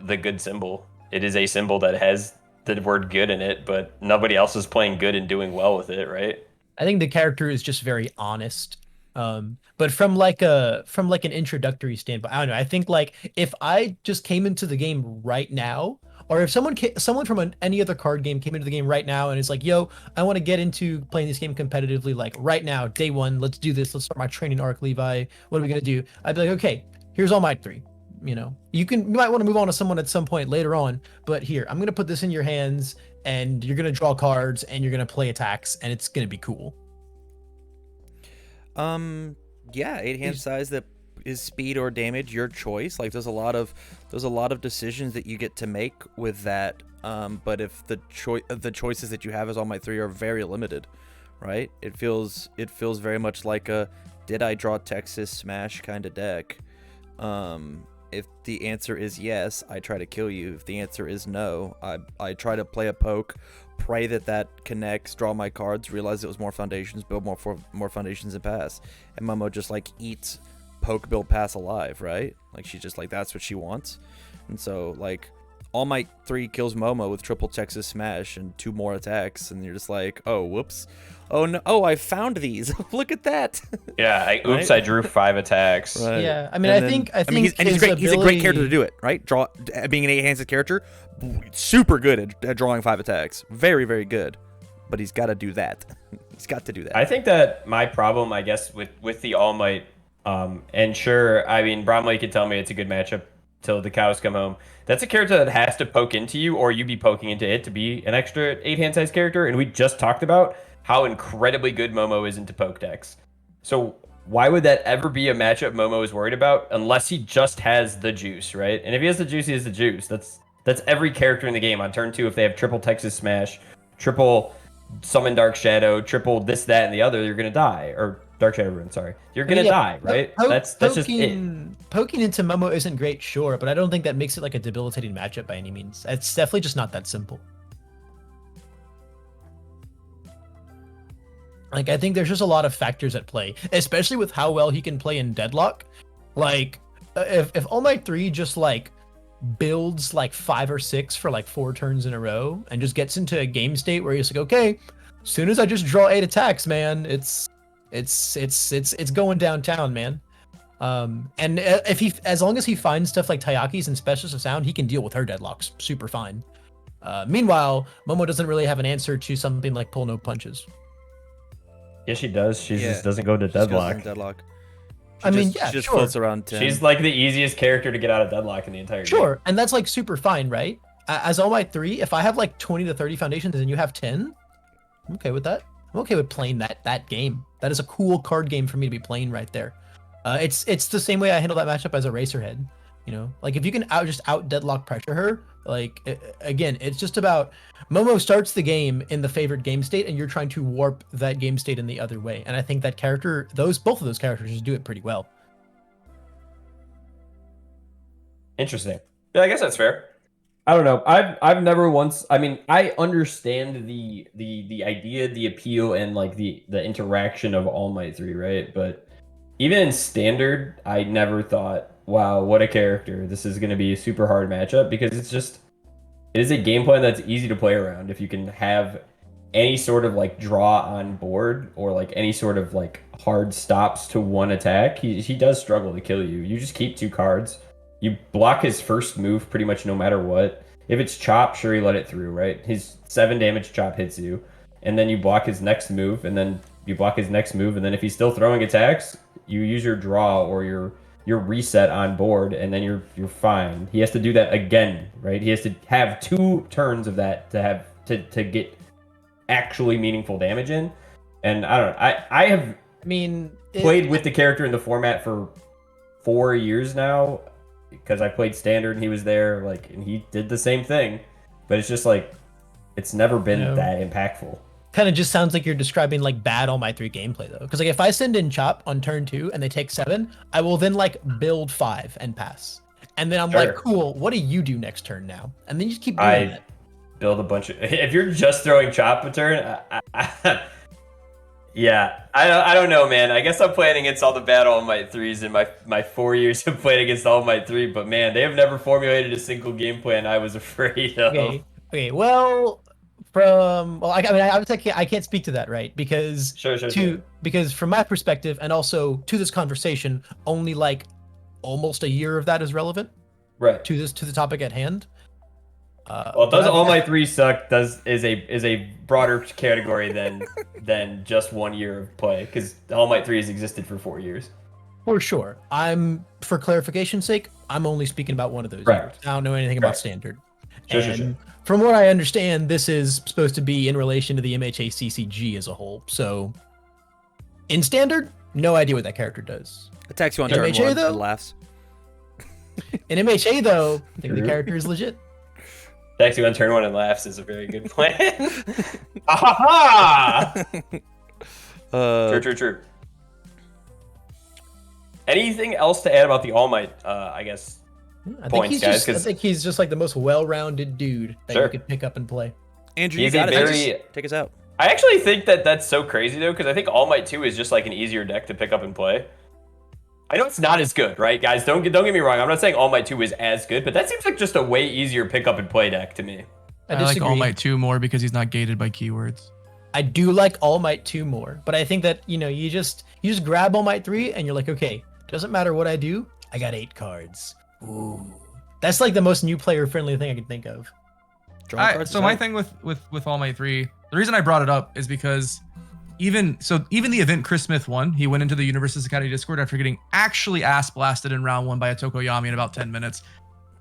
the good symbol. It is a symbol that has the word good in it, but nobody else is playing good and doing well with it, right? I think the character is just very honest. But from like an introductory standpoint, I don't know. I think like if I just came into the game right now, or if someone from any other card game came into the game right now and is like, "Yo, I want to get into playing this game competitively, like right now, day one. Let's do this. Let's start my training arc, Levi. What are we gonna do?" I'd be like, "Okay, here's All Might 3. You know, you might want to move on to someone at some point later on, but here, I'm gonna put this in your hands, and you're gonna draw cards, and you're gonna play attacks, and it's gonna be cool." Yeah, 8 hand size that is speed or damage, your choice. Like there's a lot of decisions that you get to make with that. But if the choices that you have as All Might 3 are very limited, right? It feels very much like a did I draw Texas Smash kind of deck. If the answer is yes, I try to kill you. If the answer is no, I try to play a poke, pray that connects, draw my cards, realize it was more foundations, build more foundations and pass. And Momo just like eats poke, build, pass alive, right? Like she's just like that's what she wants. And so like All Might 3 kills Momo with triple Texas Smash and 2 more attacks, and you're just like, oh whoops. Oh no! Oh, I found these. Look at that. Yeah. Oops! Right? I drew 5 attacks. Right. Yeah. I mean, I think he's great. He's a great character to do it. Right? Being an 8-handed character, super good at drawing 5 attacks. Very, very good. But he's got to do that. He's got to do that. I think that my problem, I guess, with the All Might, and sure, I mean, Bromley could tell me it's a good matchup till the cows come home. That's a character that has to poke into you, or you be poking into it to be an extra 8-hand size character. And we just talked about how incredibly good Momo is into poke decks. So why would that ever be a matchup Momo is worried about unless he just has the juice, right? And if he has the juice, he has the juice. That's every character in the game on turn 2. If they have triple Texas Smash, triple Summon Dark Shadow, triple this, that, and the other, you're gonna die. Or Dark Shadow Rune, sorry. You're gonna die, right? That's just it. Poking into Momo isn't great, sure, but I don't think that makes it like a debilitating matchup by any means. It's definitely just not that simple. Like, I think there's just a lot of factors at play, especially with how well he can play in Deadlock. Like, if All Might 3 just, like, builds, like, 5 or 6 for, like, 4 turns in a row and just gets into a game state where he's like, okay, as soon as I just draw 8 attacks, man, it's going downtown, man. And as long as he finds stuff like Tayaki's and Specialist of Sound, he can deal with her Deadlocks super fine. Meanwhile, Momo doesn't really have an answer to something like Pull No Punches. Yeah, she does. She just doesn't go to Deadlock. She just floats around 10. She's like the easiest character to get out of Deadlock in the entire game. Sure, and that's like super fine, right? As All Might 3, if I have like 20 to 30 foundations and you have 10, I'm okay with that. I'm okay with playing that game. That is a cool card game for me to be playing right there. It's the same way I handle that matchup as Eraserhead. You know, like if you can out Deadlock pressure her, like again, it's just about Momo starts the game in the favored game state, and you're trying to warp that game state in the other way. And I think that character, both of those characters, just do it pretty well. Interesting. Yeah, I guess that's fair. I don't know. I've never once. I mean, I understand the idea, the appeal, and like the interaction of All Might 3, right? But even in standard, I never thought, wow, what a character. This is going to be a super hard matchup because it is a game plan that's easy to play around. If you can have any sort of like draw on board or like any sort of like hard stops to one attack, he does struggle to kill you. You just keep 2 cards. You block his first move pretty much no matter what. If it's chop, sure, you let it through, right? His 7 damage chop hits you. And then you block his next move, and then you block his next move, and then if he's still throwing attacks, you use your draw or your reset on board, and then you're fine. He has to do that again, right? He has to have 2 turns of that to get actually meaningful damage in. And I don't know. I have played with the character in the format for 4 years now because I played standard and he was there, like, and he did the same thing. But it's just like it's never been that impactful. Kind of just sounds like you're describing like bad All Might 3 gameplay though, because like if I send in chop on turn 2 and they take 7, I will then like build 5 and pass, and then I'm like, cool, what do you do next turn now? And then you just keep doing that. Build a bunch of. If you're just throwing chop a turn, yeah, I don't know, man. I guess I'm playing against all the bad All Might 3s in my 4 years of playing against All Might 3, but man, they have never formulated a single game plan I was afraid of. Okay, well. I can't speak to that, right? Because because from my perspective, and also to this conversation, only like almost a year of that is relevant, right? To the topic at hand. Well, does All Might 3 suck? Is a broader category than just 1 year of play, because All Might 3 has existed for 4 years. For sure. For clarification's sake, I'm only speaking about one of those years. I don't know anything about standard. Sure. From what I understand, this is supposed to be in relation to the MHA CCG as a whole. So, in standard, no idea what that character does. Attacks you on turn 1 and laughs. In MHA, though, I think the character is legit. Attacks you on turn 1 and laughs is a very good plan. Aha! True. Anything else to add about the All Might, I guess, points, guys? I think he's just like the most well-rounded dude that you could pick up and play. Andrew, you got it. Take us out. I actually think that's so crazy, though, because I think All Might 2 is just like an easier deck to pick up and play. I know it's not as good, right, guys? Don't get me wrong. I'm not saying All Might 2 is as good, but that seems like just a way easier pick up and play deck to me. I like All Might 2 more because he's not gated by keywords. I do like All Might 2 more, but I think that, you just grab All Might 3 and you're like, okay, doesn't matter what I do, I got 8 cards. Ooh. That's like the most new player friendly thing I can think of. So my thing with All Might 3, the reason I brought it up is because even the event Chris Smith won, he went into the Universes Academy Discord after getting actually ass blasted in round 1 by a Tokoyami in about 10 minutes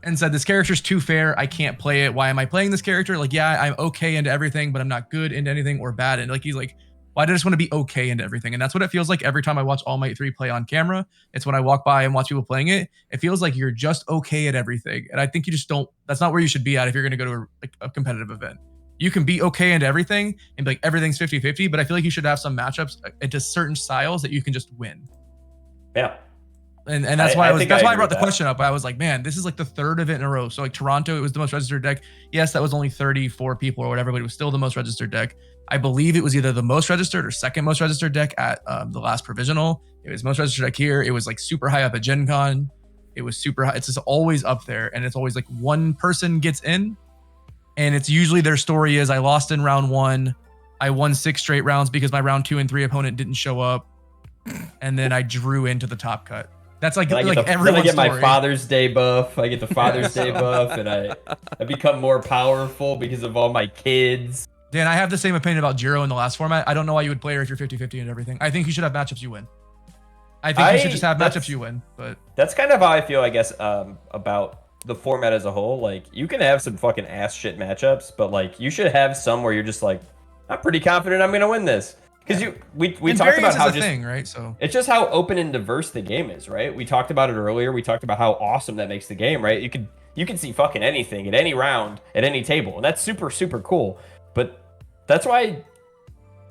and said, this character's too fair, I can't play it. Why am I playing this character? Like, yeah, I'm okay into everything, but I'm not good into anything or bad. And like, he's like, why do I just want to be okay into everything? And that's what it feels like every time I watch All Might 3 play on camera. It's when I walk by and watch people playing it. It feels like you're just okay at everything. And I think you just don't, that's not where you should be at if you're going to go to a competitive event. You can be okay into everything and be like, everything's 50-50, but I feel like you should have some matchups into certain styles that you can just win. Yeah. And that's why I brought the question up. I was like, man, this is like the 3rd event in a row. So like Toronto, it was the most registered deck. Yes, that was only 34 people or whatever, but it was still the most registered deck. I believe it was either the most registered or second most registered deck at the last provisional. It was most registered deck here. It was like super high up at Gen Con. It was super high. It's just always up there. And it's always like one person gets in. And it's usually their story is, I lost in round 1. I won 6 straight rounds because my round 2 and 3 opponent didn't show up. And then I drew into the top cut. That's like everyone's Then I get story. my Father's Day buff. I get the Father's Day buff, and I become more powerful because of all my kids. Dan, I have the same opinion about Jiro in the last format. I don't know why you would play her if you're 50-50 and everything. I think you should have matchups you win. I think you should just have matchups you win. But that's kind of how I feel, I guess, about the format as a whole. Like, you can have some fucking ass shit matchups, but like, you should have some where you're just like, I'm pretty confident I'm gonna win this. Because we talked about how thing, right? So it's just how open and diverse the game is, right? We talked about it earlier. We talked about how awesome that makes the game, right? You can see fucking anything at any round at any table, and that's super super cool. But that's why,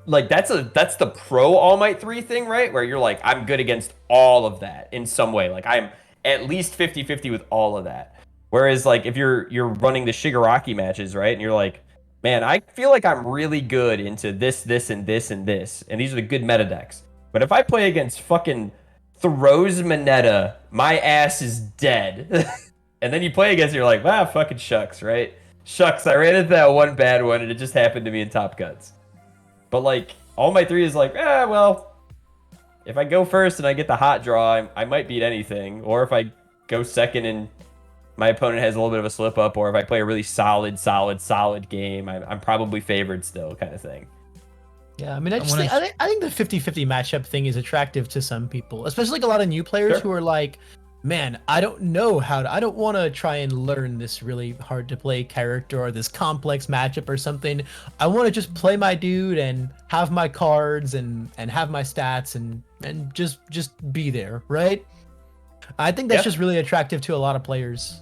like, that's the pro All Might 3 thing, right? Where you're like, I'm good against all of that in some way. Like, I'm at least 50-50 with all of that. Whereas like if you're running the Shigaraki matches, right, and you're like, man, I feel like I'm really good into this, and this, and this, and these are the good meta decks. But if I play against fucking throws Mineta, my ass is dead. And then you play against it, you're like, wow, fucking shucks, right? Shucks, I ran into that one bad one, and it just happened to me in Top Guns. But, like, all my 3 is like, well, if I go first and I get the hot draw, I might beat anything. Or if I go second and my opponent has a little bit of a slip up, or if I play a really solid game, I'm probably favored still, kind of thing. Yeah, I mean, I think the 50-50 matchup thing is attractive to some people, especially like a lot of new players who are like, man, I don't know I don't want to try and learn this really hard to play character or this complex matchup or something. I want to just play my dude and have my cards and have my stats and just be there, right? I think that's just really attractive to a lot of players.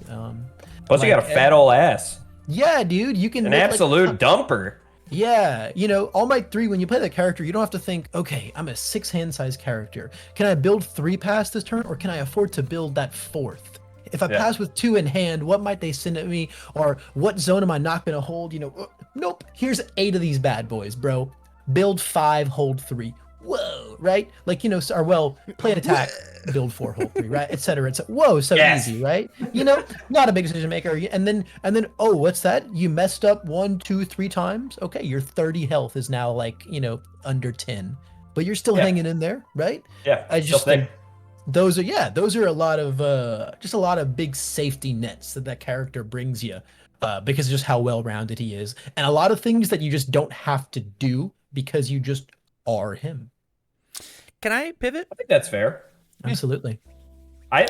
Plus, you got a fat old ass. Yeah, dude, you can an make, absolute dumper. Yeah, you know, All Might 3, when you play that character, you don't have to think, okay, I'm a 6-hand size character. Can I build 3 past this turn, or can I afford to build that 4th? If I pass with 2 in hand, what might they send at me? Or what zone am I not going to hold? You know, nope, here's 8 of these bad boys, bro. Build 5, hold 3. Whoa, right? Like, you know, or well, play an attack, build 4, hold 3, right? Et cetera, et cetera. Whoa, so easy, right? You know, not a big decision maker. And then, oh, what's that? You messed up 1, 2, 3 times? Okay, your 30 health is now like, you know, under 10. But you're still hanging in there, right? Yeah, I just think those are a lot of just a lot of big safety nets that character brings you because of just how well-rounded he is. And a lot of things that you just don't have to do because you just are him. Can I pivot? I think that's fair. Absolutely. I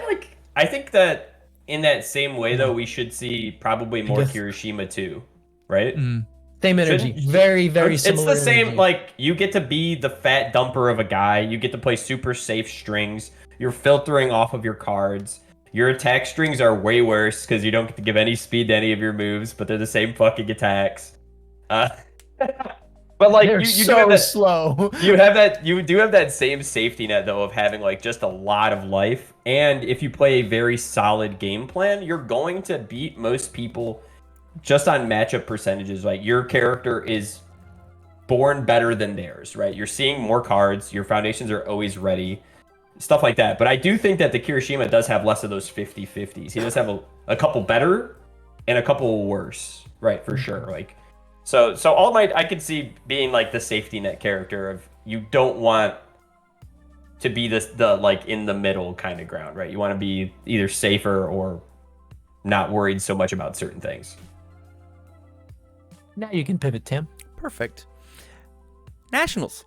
think that in that same way though, we should see probably more Kirishima too, right? Same energy. Very, very similar. It's the same, energy. like, you get to be the fat dumper of a guy, you get to play super safe strings, you're filtering off of your cards. Your attack strings are way worse because you don't get to give any speed to any of your moves, but they're the same fucking attacks. But like, they're you so do have that, slow. you do have that same safety net though of having like just a lot of life, and if you play a very solid game plan, you're going to beat most people just on matchup percentages. Like, your character is born better than theirs, right? You're seeing more cards, your foundations are always ready, stuff like that. But I do think that the Kirishima does have less of those 50-50s. He does have a couple better and a couple worse, right? For sure. Like, so All Might, I could see being like the safety net character of, you don't want to be the like in the middle kind of ground, right? You want to be either safer or not worried so much about certain things. Now you can pivot, Tim. Perfect. Nationals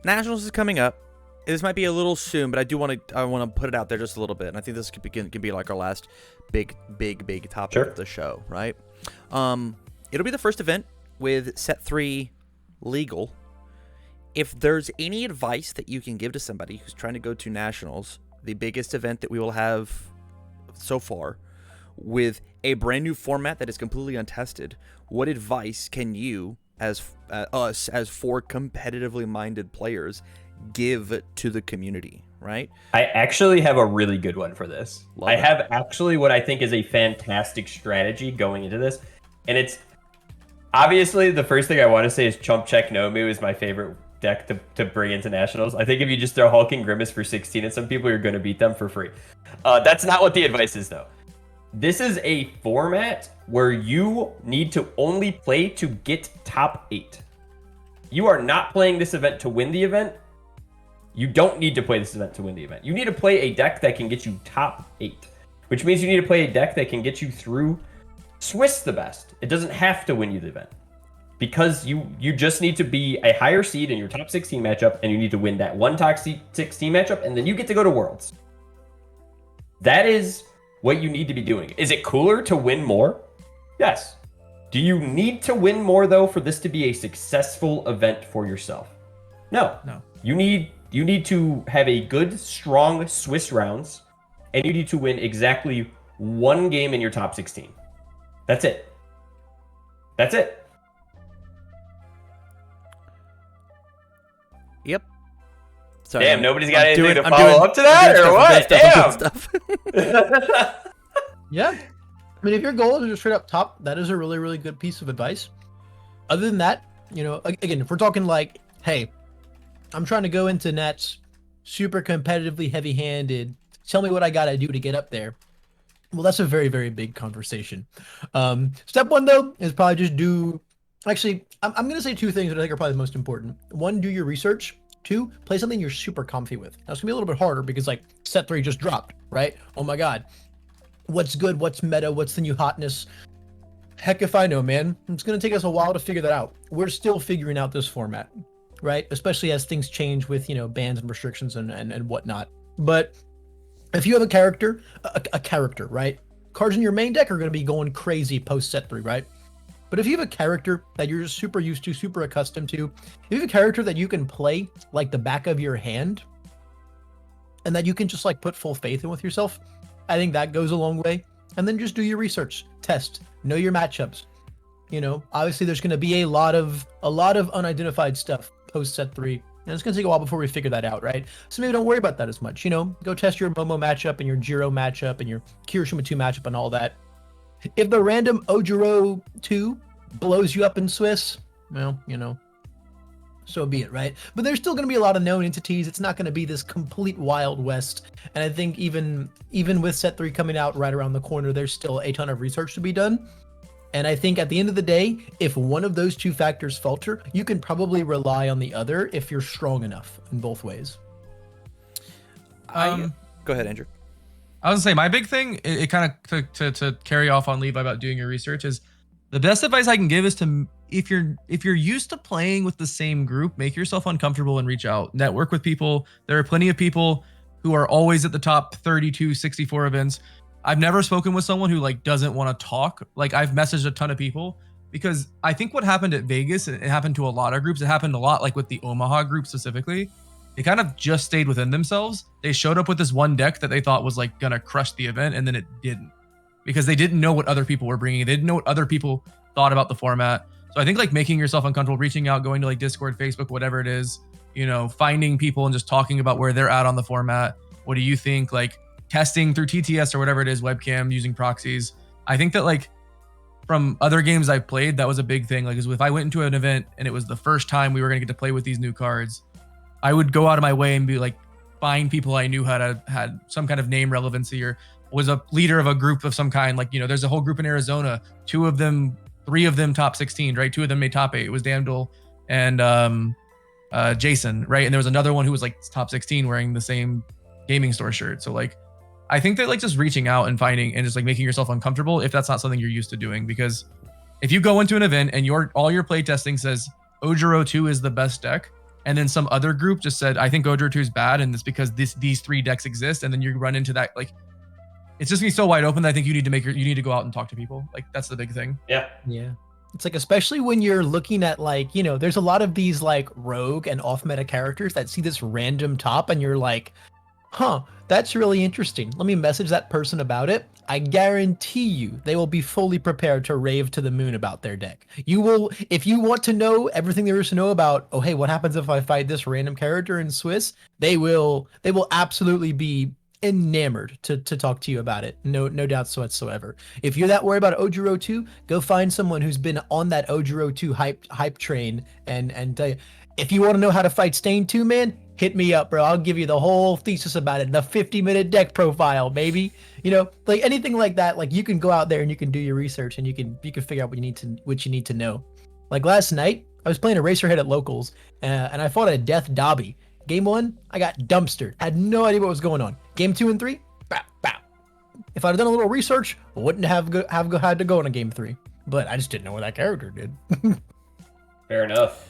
is coming up. This might be a little soon, but I want to put it out there just a little bit, and I think this can be like our last big topic of the show, right? It'll be the first event with Set 3 legal. If there's any advice that you can give to somebody who's trying to go to Nationals, the biggest event that we will have so far, with a brand new format that is completely untested, what advice can you, as us, as 4 competitively minded players, give to the community, right? I actually have a really good one for this. I have actually what I think is a fantastic strategy going into this, and it's obviously the first thing I want to say is Chump Check Nomu is my favorite deck to bring into Nationals. I think if you just throw Hulking Grimace for 16 at some people, you're going to beat them for free. That's not what the advice is, though. This is a format where you need to only play to get top 8. You are not playing this event to win the event. You don't need to play this event to win the event. You need to play a deck that can get you top 8, which means you need to play a deck that can get you through Swiss the best. It doesn't have to win you the event, because you just need to be a higher seed in your top 16 matchup, and you need to win that one top 16 matchup, and then you get to go to Worlds. That is what you need to be doing. Is it cooler to win more? Yes. Do you need to win more, though, for this to be a successful event for yourself? No. You need to have a good, strong Swiss rounds, and you need to win exactly one game in your top 16. That's it. That's it. Yep. Sorry, damn, nobody's got anything to follow up to that, or what? Damn. Yeah. I mean, if your goal is just straight up top, that is a really, really good piece of advice. Other than that, you know, again, if we're talking like, hey, I'm trying to go into Nets super competitively heavy-handed. Tell me what I gotta do to get up there. Well, that's a very, very big conversation. Step one, though, is probably just do. Actually, I'm going to say two things that I think are probably the most important. One, do your research. Two, play something you're super comfy with. Now, it's going to be a little bit harder because, like, set 3 just dropped, right? Oh my God. What's good? What's meta? What's the new hotness? Heck if I know, man. It's going to take us a while to figure that out. We're still figuring out this format, right? Especially as things change with, bans and restrictions and whatnot. But if you have a character, right? Cards in your main deck are going to be going crazy post set 3, right? But if you have a character that you're just super used to, super accustomed to, if you have a character that you can play like the back of your hand, and that you can just like put full faith in with yourself, I think that goes a long way. And then just do your research, test, know your matchups. Obviously there's going to be a lot of unidentified stuff post set 3. And it's going to take a while before we figure that out, right? So maybe don't worry about that as much. Go test your Momo matchup and your Jiro matchup and your Kirishima 2 matchup and all that. If the random Ojiro 2 blows you up in Swiss, well, so be it, right? But there's still going to be a lot of known entities. It's not going to be this complete Wild West. And I think even with set 3 coming out right around the corner, there's still a ton of research to be done. And I think at the end of the day, if one of those two factors falter, you can probably rely on the other if you're strong enough in both ways. Go ahead, Andrew. I was gonna say my big thing, it kind of to carry off on Levi about doing your research, is the best advice I can give is to, if you're used to playing with the same group, make yourself uncomfortable and reach out, network with people. There are plenty of people who are always at the top 32, 64 events. I've never spoken with someone who like doesn't want to talk. Like I've messaged a ton of people because I think what happened at Vegas, and it happened to a lot of groups. It happened a lot like with the Omaha group specifically. They kind of just stayed within themselves. They showed up with this one deck that they thought was like gonna crush the event, and then it didn't, because they didn't know what other people were bringing. They didn't know what other people thought about the format. So I think like making yourself uncomfortable, reaching out, going to like Discord, Facebook, whatever it is, finding people and just talking about where they're at on the format. What do you think? Like testing through TTS or whatever it is, webcam, using proxies. I think that like from other games I've played, that was a big thing. Like if I went into an event and it was the first time we were gonna get to play with these new cards, I would go out of my way and be like, find people I knew had some kind of name relevancy or was a leader of a group of some kind. Like, there's a whole group in Arizona, 3 of them top 16, right? 2 of them made top 8. It was Damdel and Jason, right? And there was another one who was like top 16 wearing the same gaming store shirt. So like, I think that like just reaching out and finding and just like making yourself uncomfortable if that's not something you're used to doing, because if you go into an event and all your play testing says Ojiro 2 is the best deck, and then some other group just said, I think Ojiro 2 is bad, and it's because these 3 decks exist, and then you run into that, like, it's just gonna be so wide open that I think you need to go out and talk to people. Like, that's the big thing. Yeah. It's like, especially when you're looking at like, there's a lot of these like rogue and off meta characters that see this random top and you're like, huh, that's really interesting. Let me message that person about it. I guarantee you they will be fully prepared to rave to the moon about their deck. You will, if you want to know everything there is to know about, oh, hey, what happens if I fight this random character in Swiss? They will absolutely be enamored to talk to you about it. No doubts whatsoever. If you're that worried about Ojiro 2, go find someone who's been on that Ojiro 2 hype train and tell you. If you want to know how to fight Stain 2, man, hit me up, bro. I'll give you the whole thesis about it. The 50-minute deck profile, baby. Like anything like that, like you can go out there and you can do your research and you can figure out what you need to know. Like last night, I was playing Eraserhead at locals and I fought a Death Dobby. Game 1, I got dumpstered. Had no idea what was going on. Game 2 and 3, bow, bow. If I'd done a little research, I wouldn't have had to go in a Game 3. But I just didn't know what that character did. Fair enough.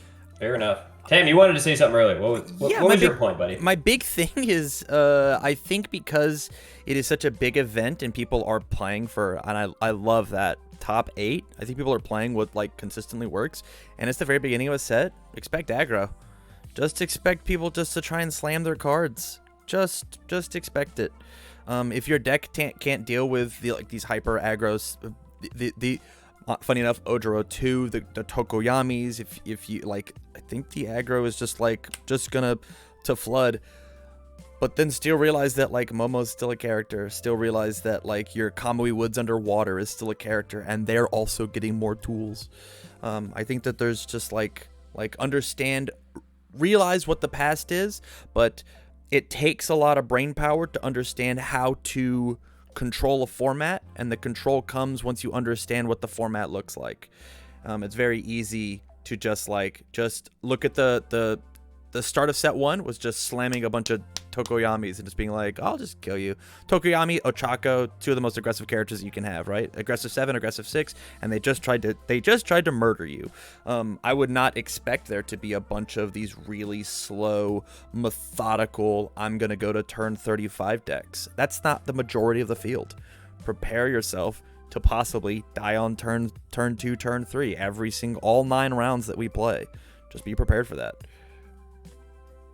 Tam, you wanted to say something earlier. What was your point, buddy? My big thing is, I think because it is such a big event and people are playing for, and I love that, top 8. I think people are playing what like consistently works, and it's the very beginning of a set. Expect aggro. Just expect people just to try and slam their cards. Just expect it. If your deck can't deal with these hyper aggros, funny enough, Ojiro 2, the Tokoyamis, if you like, I think the aggro is just gonna to flood, but then still realize that like Momo's still a character, still realize that like your Kamui Woods Underwater is still a character, and they're also getting more tools. I think that there's just like realize what the past is, but it takes a lot of brain power to understand how to control a format, and the control comes once you understand what the format looks like. It's very easy to just look at the start of set 1 was just slamming a bunch of Tokoyamis and just being like, I'll just kill you. Tokoyami, Ochako, 2 of the most aggressive characters you can have, right? Aggressive 7, aggressive 6, and they just tried to murder you. I would not expect there to be a bunch of these really slow, methodical, I'm gonna go to turn 35 decks. That's not the majority of the field. Prepare yourself to possibly die on turn 2, turn 3, all 9 rounds that we play. Just be prepared for that.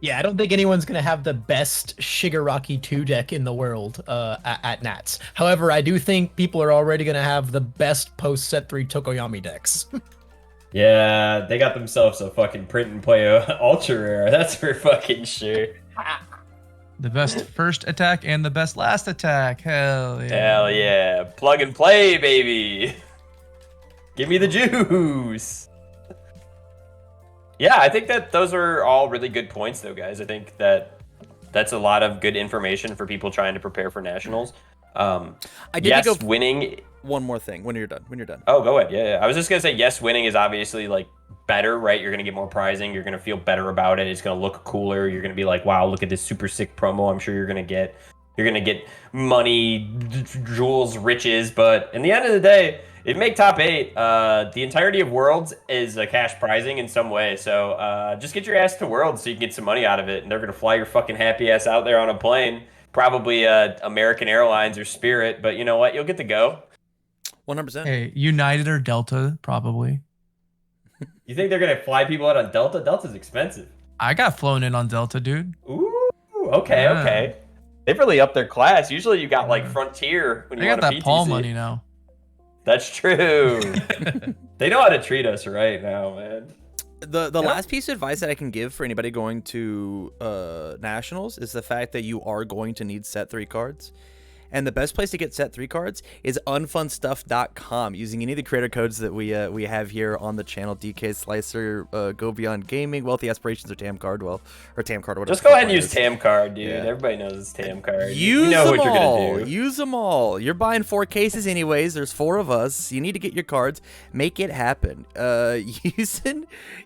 Yeah, I don't think anyone's going to have the best Shigaraki 2 deck in the world at Nats. However, I do think people are already going to have the best post-set 3 Tokoyami decks. Yeah, they got themselves a fucking print and play ultra rare. That's for fucking sure. The best first attack and the best last attack. Hell yeah. Hell yeah. Plug and play, baby. Give me the juice. Yeah, I think that those are all really good points, though, guys. I think that's a lot of good information for people trying to prepare for nationals. I did go winning. One more thing when you're done. Oh, go ahead. Yeah. I was just gonna say yes. Winning is obviously like better, right? You're gonna get more prizing. You're gonna feel better about it. It's gonna look cooler. You're gonna be like, wow, look at this super sick promo. I'm sure you're gonna get money, jewels, riches. But in the end of the day, if you make top 8, the entirety of Worlds is a cash prizing in some way. So just get your ass to Worlds so you can get some money out of it. And they're going to fly your fucking happy ass out there on a plane. Probably American Airlines or Spirit. But you know what? You'll get to go. 100%. Hey, United or Delta, probably. You think they're going to fly people out on Delta? Delta's expensive. I got flown in on Delta, dude. Ooh, okay, Yeah. okay. They've really upped their class. Usually you got like Frontier when you They want got a that PTC. Paul money now. That's true. They know how to treat us right now, man. The last piece of advice that I can give for anybody going to nationals is the fact that you are going to need set 3 cards. And the best place to get set 3 cards is unfunstuff.com using any of the creator codes that we have here on the channel. DK Slicer, Go Beyond Gaming, Wealthy Aspirations, or Tam Cardwell, or Tam Card, whatever. Just go ahead and use Tam Card, dude. Yeah. Everybody knows it's Tam Card. Use you know them what you're all. gonna do. Use them all. You're buying 4 cases anyways. There's 4 of us. You need to get your cards. Make it happen.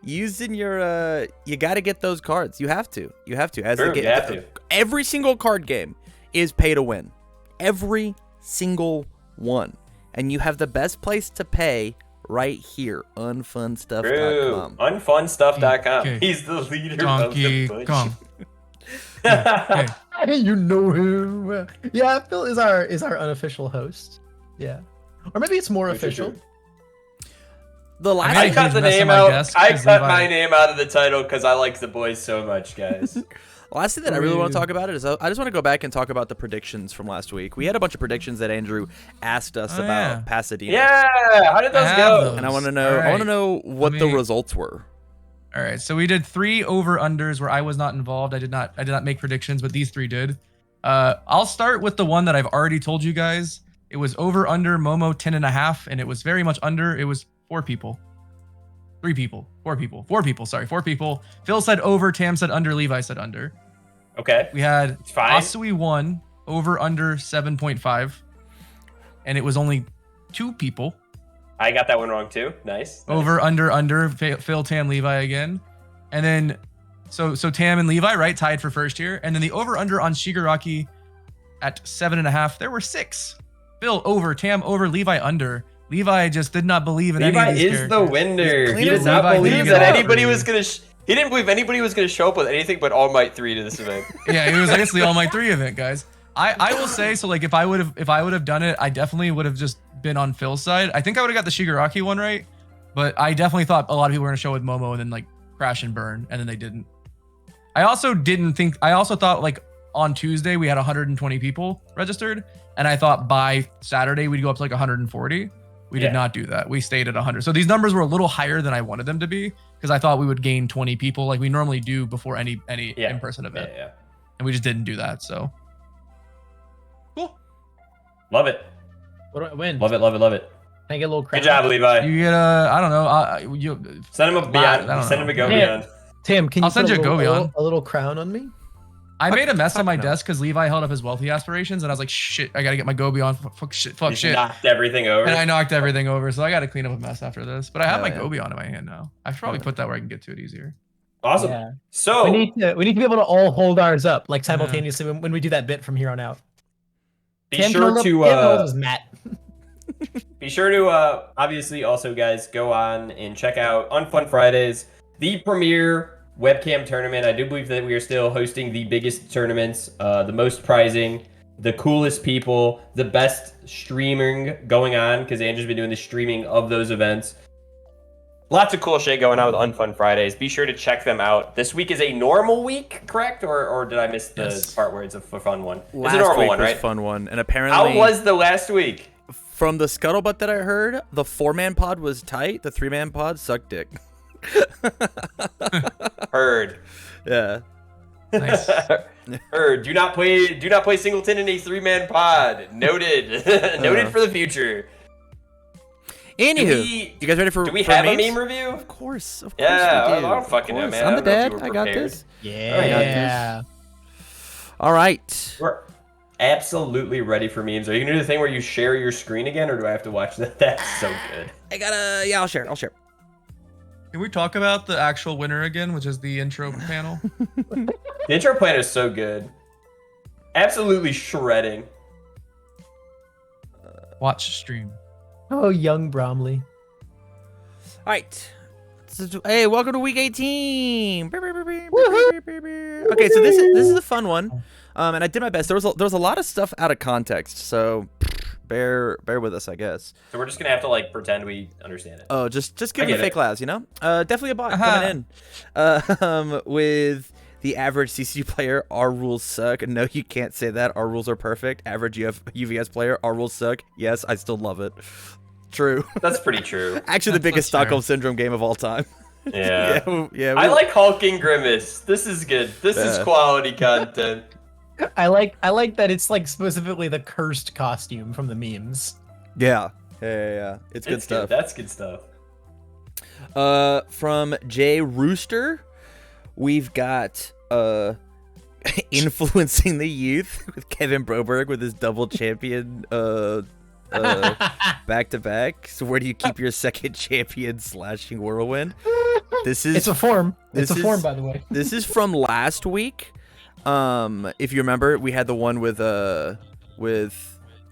Using your you got to get those cards. You have to. You have to. True, you have to. Every single card game is pay to win. Every single one. And you have the best place to pay right here. Unfunstuff.com. Unfunstuff.com. Okay. He's the leader Donkey of the bunch. Kong. Okay. You know him. Yeah, Phil is our unofficial host. Yeah. Or maybe it's more official. The last I made a cut huge the mess of name my out. desk I 'cause cut Levi- my name out of the title because I like the boys so much, guys. last thing that I really want to talk about is I just want to go back and talk about the predictions from last week. We had a bunch of predictions that Andrew asked us about yeah. Pasadena. Yeah, how did those have go? those. And I want to know All I want to right. know what the me- results were. All right, so we did 3 over-unders where I was not involved. I did not make predictions, but these 3 did. I'll start with the one that I've already told you guys. It was over-under Momo 10.5, and it was very much under. It was 4 people. 3 people. 4 people. 4 people. Sorry, 4 people. Phil said over. Tam said under. Levi said under. Okay. We had It's fine. Asui 1 over under 7.5, and it was only 2 people. I got that one wrong too. Nice. Over under Phil, Tam, Levi again, and then so Tam and Levi right tied for first here, and then the over under on Shigaraki at 7.5. There were 6. Phil over, Tam over, Levi under. Levi just did not believe in Levi any of these is the characters. winner. He's He did clean not Levi believe didn't that get out. anybody was gonna. He didn't believe anybody was gonna show up with anything but All Might 3 to this event. Yeah, it was I guess the All Might 3 event, guys. I will say so. Like if I would have done it, I definitely would have just been on Phil's side. I think I would have got the Shigaraki one right, but I definitely thought a lot of people were gonna show with Momo and then like crash and burn, and then they didn't. I also thought like on Tuesday we had 120 people registered, and I thought by Saturday we'd go up to like 140. We Yeah. did not do that. We stayed at 100. So these numbers were a little higher than I wanted them to be because I thought we would gain 20 people like we normally do before any Yeah. in-person event, Yeah. and we just didn't do that. So cool. Love it. What do I win? Love it. Love it. Love it. Can I get a little Good crown? job, Levi. You get I don't know. Send him a I beyond. don't Send him know. a go Yeah. beyond. Tim, can you I'll send put you a a Govion. little crown on me? I made a mess on my no. desk because Levi held up his wealthy aspirations, and I was like, shit, I gotta get my Gobi on. Fuck shit, fuck You shit. knocked everything over. And I knocked everything over, so I gotta clean up a mess after this. But I have Hell my yeah. Gobi on in my hand now. I should probably put that where I can get to it easier. Awesome. Yeah. So We need to be able to all hold ours up like simultaneously when we do that bit from here on out. be Cam can sure hold up- to Cam holds his Matt. be sure to obviously also guys go on and check out Unfun Fridays, the premier webcam tournament. I do believe that we are still hosting the biggest tournaments, the most prizing, the coolest people, the best streaming going on because Andrew's been doing the streaming of those events. Lots of cool shit going on with Unfun Fridays. Be sure to check them out. This week is a normal week, correct? Or did I miss the Yes. part where it's a fun one? Last It's a normal week one, was right? a fun one, and apparently, How was the last week? from the scuttlebutt that I heard, the 4-man pod was tight. The 3-man pod sucked dick. Heard. Yeah. Nice. Heard. Do not play Singleton in a 3-man pod. Noted. Noted for the future. Anywho, you guys ready for? Do we for have memes? a meme review? Of course. Yeah, we I do. don't fucking Of know, course. man. I'm I the don't know if dad. you were I got prepared. this. Yeah. All right. We're absolutely ready for memes. Are you gonna do the thing where you share your screen again, or do I have to watch that? That's so good. I gotta. Yeah, I'll share. I'll share. Can we talk about the actual winner again, which is the intro panel? The intro plan is so good. Absolutely shredding. Watch stream. Oh, young Bromley. All right. Hey, welcome to week 18. Okay, so this is a fun one, and I did my best. There was a lot of stuff out of context, so bear with us, I guess. So we're just gonna have to like pretend we understand it. Oh, just give me get fake it. laughs, you know. Definitely a bot Uh-huh. coming in. With the average CC player, our rules suck. No, you can't say that. Our rules are perfect. Average UVS player, our rules suck. Yes, I still love it. True. That's pretty true. Actually, the biggest That's fair. Stockholm Syndrome game of all time. Yeah. yeah. I like hulking grimace. This is good. This is Yeah. quality content. I like that it's like specifically the cursed costume from the memes. Yeah. It's good stuff. That's good stuff. From Jay Rooster, we've got influencing the youth with Kevin Broberg with his double champion back to back. So where do you keep your second champion slashing whirlwind? This is It's a form. It's this a form, is- by the way. this is from last week. If you remember, we had the one with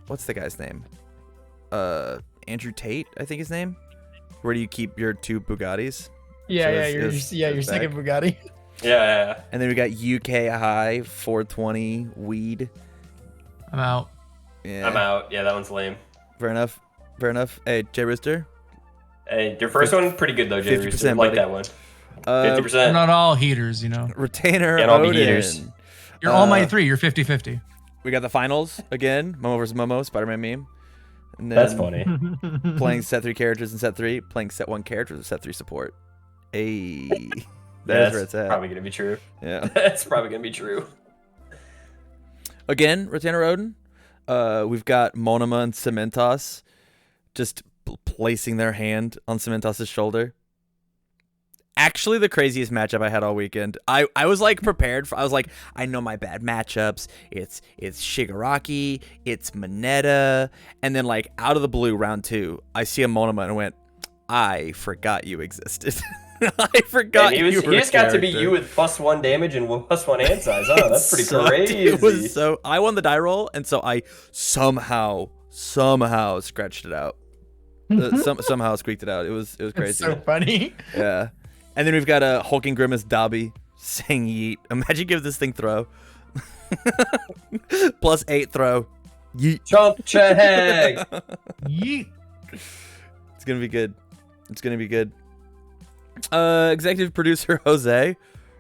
what's the guy's name? Andrew Tate, I think his name. Where do you keep your two Bugattis? Yeah, So yeah, it's- your it's second back. Bugatti. Yeah. And then we got UK High 420 weed. I'm out. Yeah, I'm out. Yeah, that one's lame. Fair enough. Hey, Jay Rooster. Hey, your first one pretty good though, Jay. 50%, Rooster. Like buddy. that one. Uh, 50%. They're not all heaters, you know. Retainer Can't all be Odin. heaters. You're all my 3. You're 50-50. We got the finals again. Momo versus Momo, Spider-Man meme. And then That's funny. Playing set 3 characters in set 3. Playing set 1 characters in set 3 support. Hey, Yeah, that's where it's at. probably gonna be true. Yeah. That's probably gonna be true. Again, Retainer Odin. We've got Monoma and Cementos just placing their hand on Cementos' shoulder. Actually, the craziest matchup I had all weekend. I was like prepared for. I was like, I know my bad matchups. It's Shigaraki, it's Mineta, and then like out of the blue, round 2, I see a Monoma and I went, I forgot you existed. I forgot Man, he you were just a got to be character. you with +1 damage and +1 hand size. Oh, that's pretty sucked. crazy. It was so. I won the die roll, and so I somehow scratched it out. Somehow squeaked it out. It was It's crazy. so funny. Yeah. And then we've got a hulking grimace Dobby saying yeet. Imagine give this thing throw. +8 throw. Yeet. Chomp check. Yeet. It's gonna be good. It's gonna be good. Executive producer Jose.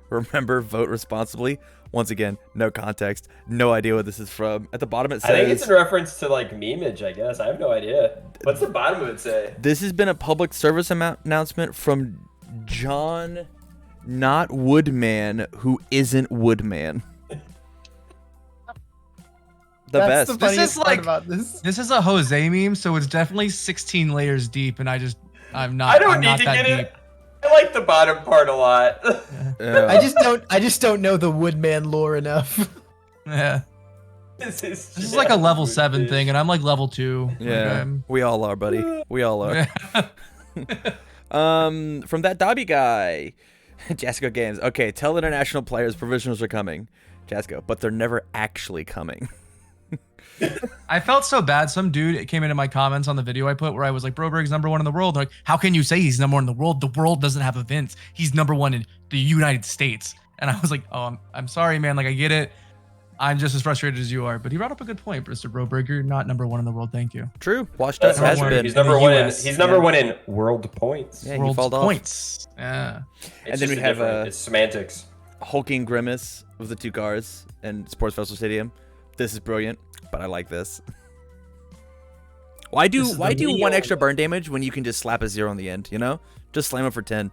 Remember, vote responsibly. Once again, no context, no idea what this is from. At the bottom it says, I think it's in reference to like memeage, I guess. I have no idea. What's the bottom of it say? this has been a public service announcement from John, not Woodman, who isn't Woodman. The That's best. the funniest is part like- about this. This is a Jose meme, so it's definitely 16 layers deep, and I'm not. I don't I'm need not to that get deep. it. I like the bottom part a lot. Yeah. I just don't know the Woodman lore enough. Yeah. This This is like a level 7 thing, and I'm like level 2. Yeah, we all are, buddy. We all are. Yeah. From that Dobby guy, Jasco Games. Okay, tell international players provisionals are coming, Jasco, but they're never actually coming. I felt so bad. Some dude came into my comments on the video I put where I was like, Broberg's #1 in the world. They're like, how can you say he's #1 in the world? The world doesn't have events. He's #1 in the United States. And I was like, oh, I'm sorry, man. Like, I get it. I'm just as frustrated as you are. But he brought up a good point, Mr. Broberg. You're not #1 in the world. Thank you. True. Washed That's has right. been. He's number one. US, He's number one in world points. Yeah, he World falled off. points. Yeah. And then we have it's semantics. Hulking Grimace with the 2 cars and Sports Festival Stadium. This is brilliant, but I like this. Why do one extra burn damage when you can just slap a 0 on the end? You know, just slam it for 10.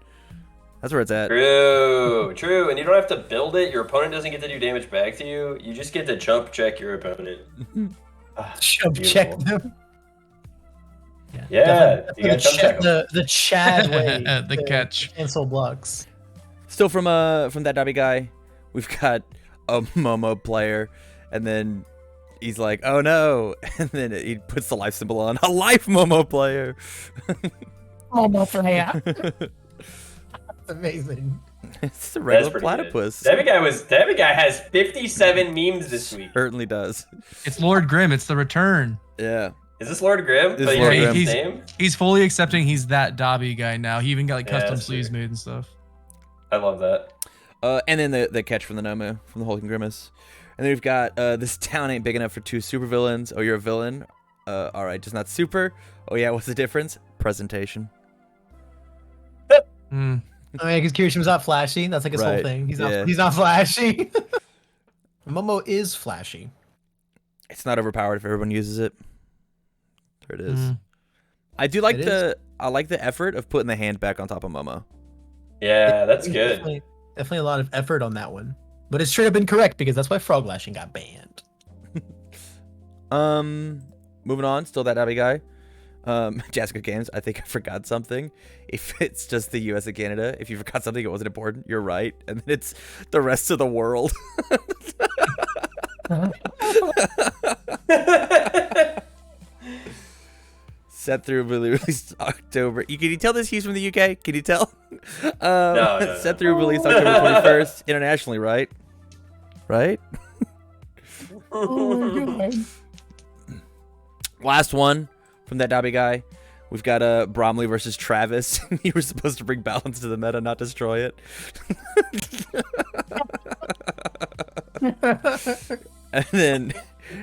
That's where it's at. True, and you don't have to build it. Your opponent doesn't get to do damage back to you. You just get to jump check your opponent. Jump check them. Yeah, you gotta jump check 'em. the Chad way. The to catch. Cancel blocks. Still from that Dobby guy, we've got a Momo player, and then he's like, "Oh no!" and then he puts the life symbol on. A life Momo player. Momo player. That's amazing. It's a regular pretty platypus. Good. That guy has 57 memes this week. Certainly does. It's Lord Grimm. It's the return. Yeah. Is this Lord Grimm? This is But Lord he's Grimm. his name? He's fully accepting he's that Dobby guy now. He even got like Yeah, custom that's sleeves fair. made and stuff. I love that. And then the catch from the Nomu, from the Hulking Grimace. And then we've got this town ain't big enough for 2 supervillains. Oh, you're a villain? All right, just not super. Oh yeah, what's the difference? Presentation. Hmm. I mean, because Kirishima was not flashy. That's like his whole Right, thing. He's yeah. not. He's not flashy. Momo is flashy. It's not overpowered if everyone uses it. There it is. Mm. I do like It I like the effort of putting the hand back on top of Momo. Yeah, that's There's good. Definitely a lot of effort on that one. But it's straight up incorrect because that's why frog lashing got banned. Moving on, still that Abby guy. Jessica Games, I think I forgot something. If it's just the US and Canada, if you forgot something, it wasn't important, you're right. And then it's the rest of the world. Set through released October. Can you tell this he's from the UK? Can you tell? No. Set through released October 21st internationally, right? Right? Oh my god. Last one from that Dobby guy. We've got Bromley versus Travis. You were supposed to bring balance to the meta, not destroy it. and then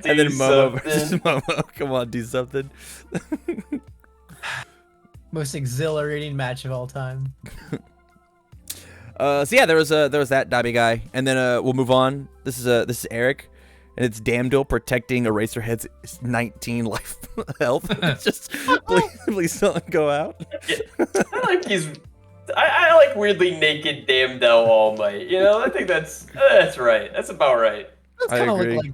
Momo versus Momo. Come on, do something. Most exhilarating match of all time. So yeah, there was that Dobby guy, and then we'll move on. This is Eric, and it's Damdil protecting Eraserhead's 19 life health. It's just please don't go out. I like weirdly naked Damdel All Might. You know, I think that's right. That's about right. That's I kind of agree. like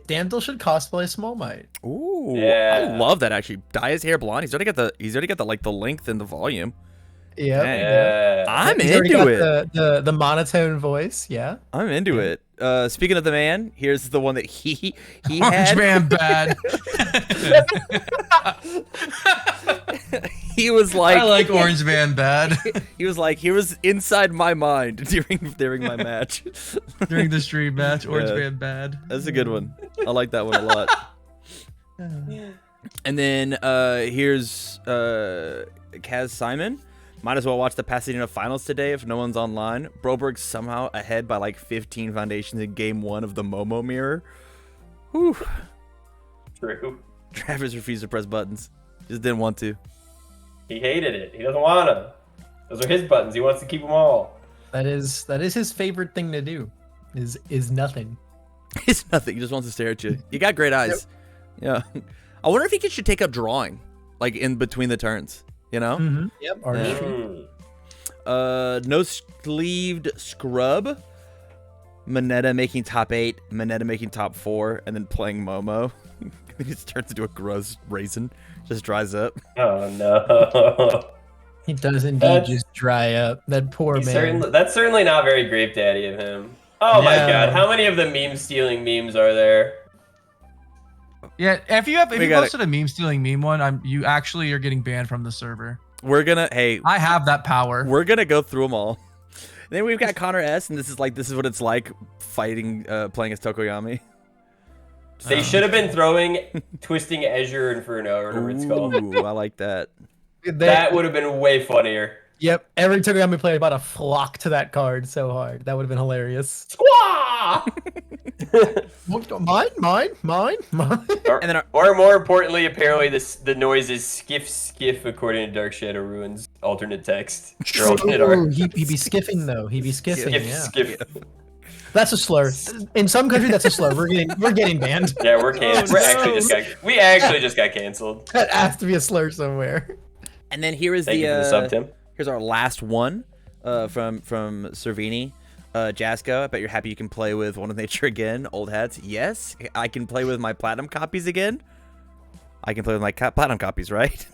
Damdil should cosplay Small Might. Ooh, Yeah. I love that actually. Dye his hair blonde. He's already got the like the length and the volume. Yeah. Dang. Yeah. I'm He's already into got it. The monotone voice. Yeah. I'm into it. Speaking of the man, here's the one that he Orange had. Man bad. He was like, I like Orange Man bad he was inside my mind during my match. during the stream match. Orange Yeah. Man bad. That's a good one. I like that one a lot. And then here's Kaz Simon. Might as well watch the Pasadena finals today if no one's online. Broberg's somehow ahead by like 15 foundations in game 1 of the Momo mirror. Whew. True. Travis refused to press buttons. Just didn't want to. He hated it. He doesn't want them. Those are his buttons. He wants to keep them all. That is his favorite thing to do. Is nothing. It's nothing. He just wants to stare at you. You got great eyes. Yeah. I wonder if he should take up drawing, like in between the turns. You know? Mm-hmm. Yep. Artistry. No sleeved scrub. Mineta making top 8. Mineta making top 4, and then playing Momo. He just turns into a gross raisin. Just dries up. Oh no. He does indeed That's- just dry up. That poor man. That's certainly not very grape daddy of him. Oh my No. god, how many of the meme stealing memes are there? Yeah, if you We got it. posted a meme stealing meme one, you actually are getting banned from the server. We're gonna I have that power. we're gonna go through them all. Then we've got Connor S, and this is what it's like fighting, playing as Tokoyami. They should have been throwing Twisting Azure Inferno or whatever it's called. Ooh, I like that. That would have been way funnier. Yep, every Tokoyami player about to flock to that card so hard. That would have been hilarious. Squaw! Mine. Or, And then or more importantly, apparently the noise is skiff according to Dark Shadow Ruins alternate text. Or alternate Ooh, art. he'd be skiffing though. He'd be skiffing. Skiff. That's a slur. In some country, that's a slur. We're getting banned. Yeah, we're canceled. We actually just got canceled. That has to be a slur somewhere. And then here is Thank you for the sub, Tim. here's our last one from Servini. Jasko, I bet you're happy you can play with One with Nature again. Old hats. Yes, I can play with my platinum copies again. I can play with my platinum copies, right?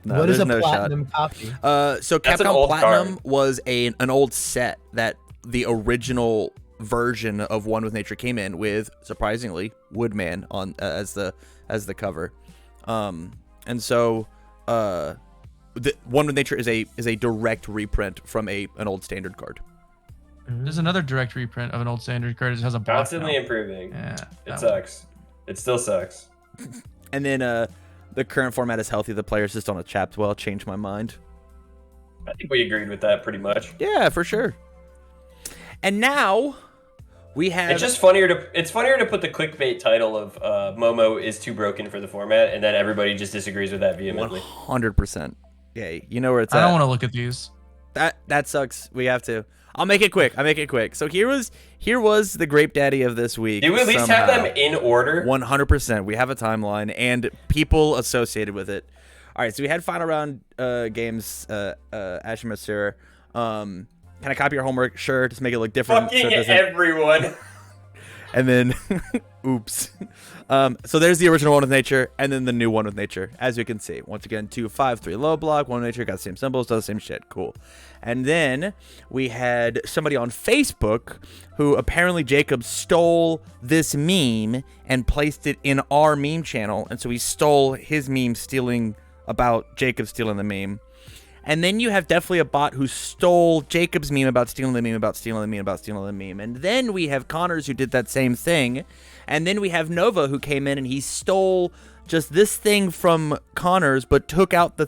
No, what is there's a no platinum copy? So That's an Capcom old Platinum card. was an old set that the original version of One with Nature came in with, surprisingly, Woodman on as the cover. And so the One with Nature is a direct reprint from an old standard card. There's another direct reprint of an old standard card. It has a box. Constantly now. improving. Yeah, It that one. sucks. It still sucks. And then the current format is healthy. The players just don't adapt well. Changed my mind. I think we agreed with that pretty much. Yeah, for sure. And now we have. It's funnier to put the clickbait title of Momo is too broken for the format, and then everybody just disagrees with that vehemently. 100%. Yeah, you know where it's I at. don't want to look at these. That sucks. We have to. I'll make it quick. So here was the grape daddy of this week. Do we at least have them in order? 100%. We have a timeline and people associated with it. All right, so we had final round games. Ash and Masur. Can I copy your homework? Sure. Just make it look different. Fucking it doesn't- everyone. And then, oops. So there's the original One with Nature, and then the new One with Nature, as you can see. Once again, 2, 5, 3 low block, One with Nature, got the same symbols, does the same shit. Cool. And then we had somebody on Facebook who apparently Jacob stole this meme and placed it in our meme channel. And so he stole his meme stealing about Jacob stealing the meme. And then you have definitely a bot who stole Jacob's meme about stealing the meme about stealing the meme about stealing the meme. And then we have Connors who did that same thing. And then we have Nova who came in and he stole just this thing from Connors, but took out the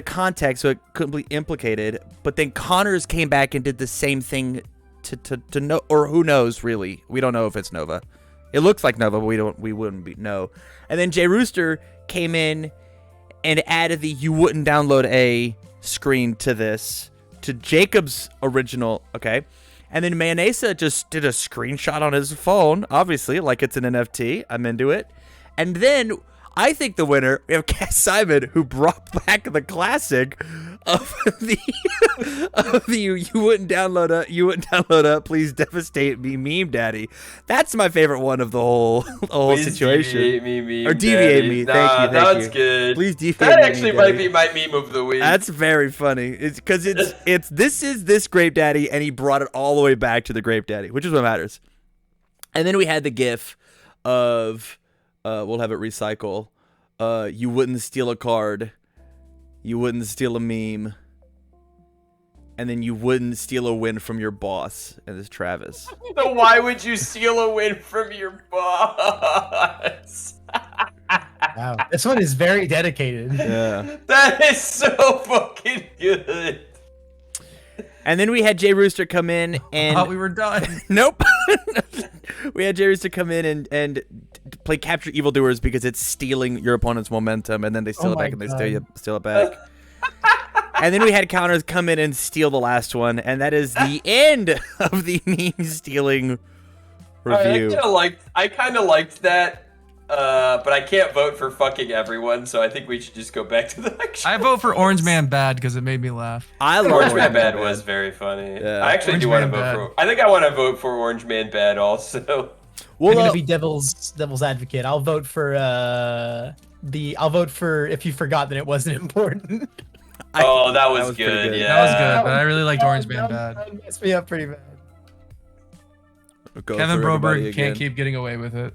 context so it couldn't be implicated. But then Connors came back and did the same thing to know, or who knows really. We don't know if it's Nova. It looks like Nova, but we wouldn't know. And then Jay Rooster came in and added the "you wouldn't download a" screen to Jacob's original, okay? And then Mayonesa just did a screenshot on his phone, obviously, like it's an NFT. I'm into it. And then I think the winner, we have Cass Simon, who brought back the classic of the you wouldn't download a please devastate me meme daddy. That's my favorite one of the whole Please situation. Deviate me, meme Or deviate daddy. me. Nah, Thank you. That's good. Please deviate That me, actually meme might daddy. be my meme of the week. That's very funny. It's because this is this grape daddy, and he brought it all the way back to the grape daddy, which is what matters. And then we had the GIF of we'll have it recycle. You wouldn't steal a card, you wouldn't steal a meme, and then you wouldn't steal a win from your boss. And it's Travis. So why would you steal a win from your boss? Wow, this one is very dedicated. Yeah. That is so fucking good. And then we had Jay Rooster come in I and thought we were done. nope. We had Jay Rooster come in and play capture evildoers because it's stealing your opponent's momentum, and then they steal Oh it my back and they God. steal it back. And then we had counters come in and steal the last one, and that is the end of the meme stealing review. I kind of liked that, but I can't vote for fucking everyone, so I think we should just go back to the next. I vote for Orange Man Bad because it made me laugh. I love Orange Man Bad was very funny. Yeah. I actually Orange do want to Man vote Bad. for. I think I want to vote for Orange Man Bad also. I'm Well, gonna be devil's advocate. I'll vote for I'll vote for if you forgot that it wasn't important. Oh, that was was pretty good. good. Yeah, That was good, but I really liked Orange Man That Bad. messed me up pretty bad. Go Kevin for everybody Broberg can't again. keep getting away with it.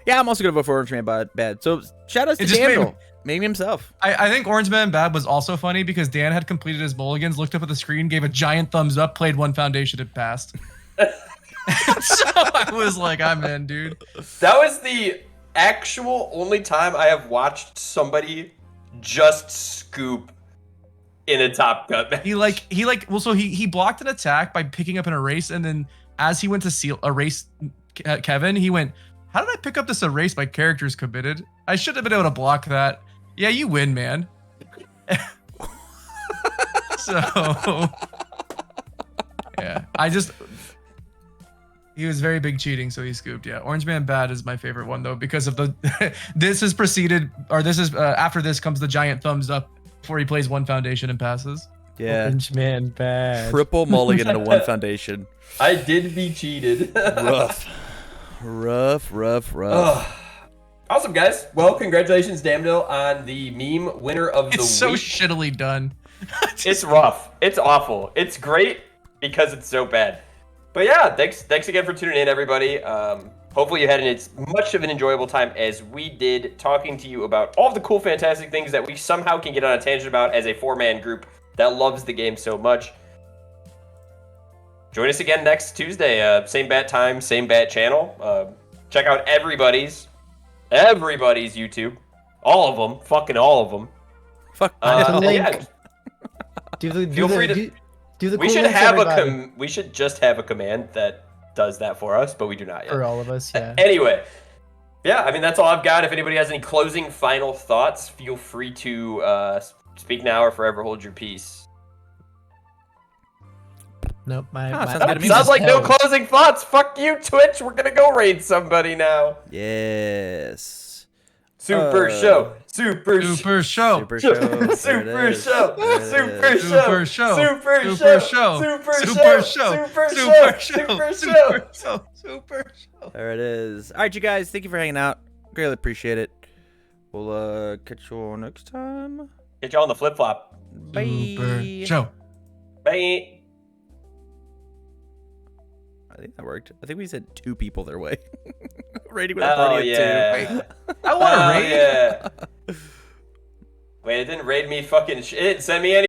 Yeah, I'm also gonna vote for Orange Man Bad. So shout outs to It just made Daniel, me- maybe himself. I think Orange Man Bad was also funny because Dan had completed his mulligans, looked up at the screen, gave a giant thumbs up, played one foundation, and passed. So I was like, I'm in, dude. that was the actual only time I have watched somebody just scoop in a top cut match. He blocked an attack by picking up an erase, and then as he went to seal erase Kevin, he went, how did I pick up this erase? My character's committed. I should have been able to block that. Yeah, you win, man. So yeah, he was very big cheating, so he scooped. Yeah, Orange Man Bad is my favorite one though because of the after this comes the giant thumbs up before he plays one foundation and passes. Yeah, Orange Man Bad. triple mulligan into one foundation. I did be cheated. rough. Ugh. Awesome, guys. Well, congratulations, Damnil, on the meme winner of the It's so week. shittily done. It's rough. It's awful. It's great because it's so bad. But yeah, thanks again for tuning in, everybody. Hopefully you had as much of an enjoyable time as we did talking to you about all of the cool, fantastic things that we somehow can get on a tangent about as a 4-man group that loves the game so much. Join us again next Tuesday. Same bat time, same bat channel. Check out everybody's YouTube. All of them. Fucking all of them. Fuck. Yeah. Feel free to- do the We cool should links, have everybody. we should just have a command that does that for us, but we do not yet. For all of us, yeah. Anyway, yeah, I mean that's all I've got. If anybody has any closing final thoughts, feel free to speak now or forever hold your peace. Nope, sounds good to me. Sounds like no closing thoughts. Fuck you, Twitch. We're gonna go raid somebody now. Yes. Super show. Super show. Super show. Super show. There it Super is. show. There it Super is. show. Super show. Super Super show. show. Super Super show. show. Super Super show. show. Super show. Super show. Super show. There it is. All right, you guys. Thank you for hanging out. Greatly appreciate it. We'll catch you all next time. Get y'all on the flip flop. Bye. Super show. Bye. I think that worked. I think we sent 2 people their way. Rating with a party Oh of 2. yeah. I want to Oh, raid. yeah. Wait, it didn't raid me fucking shit. It didn't send me any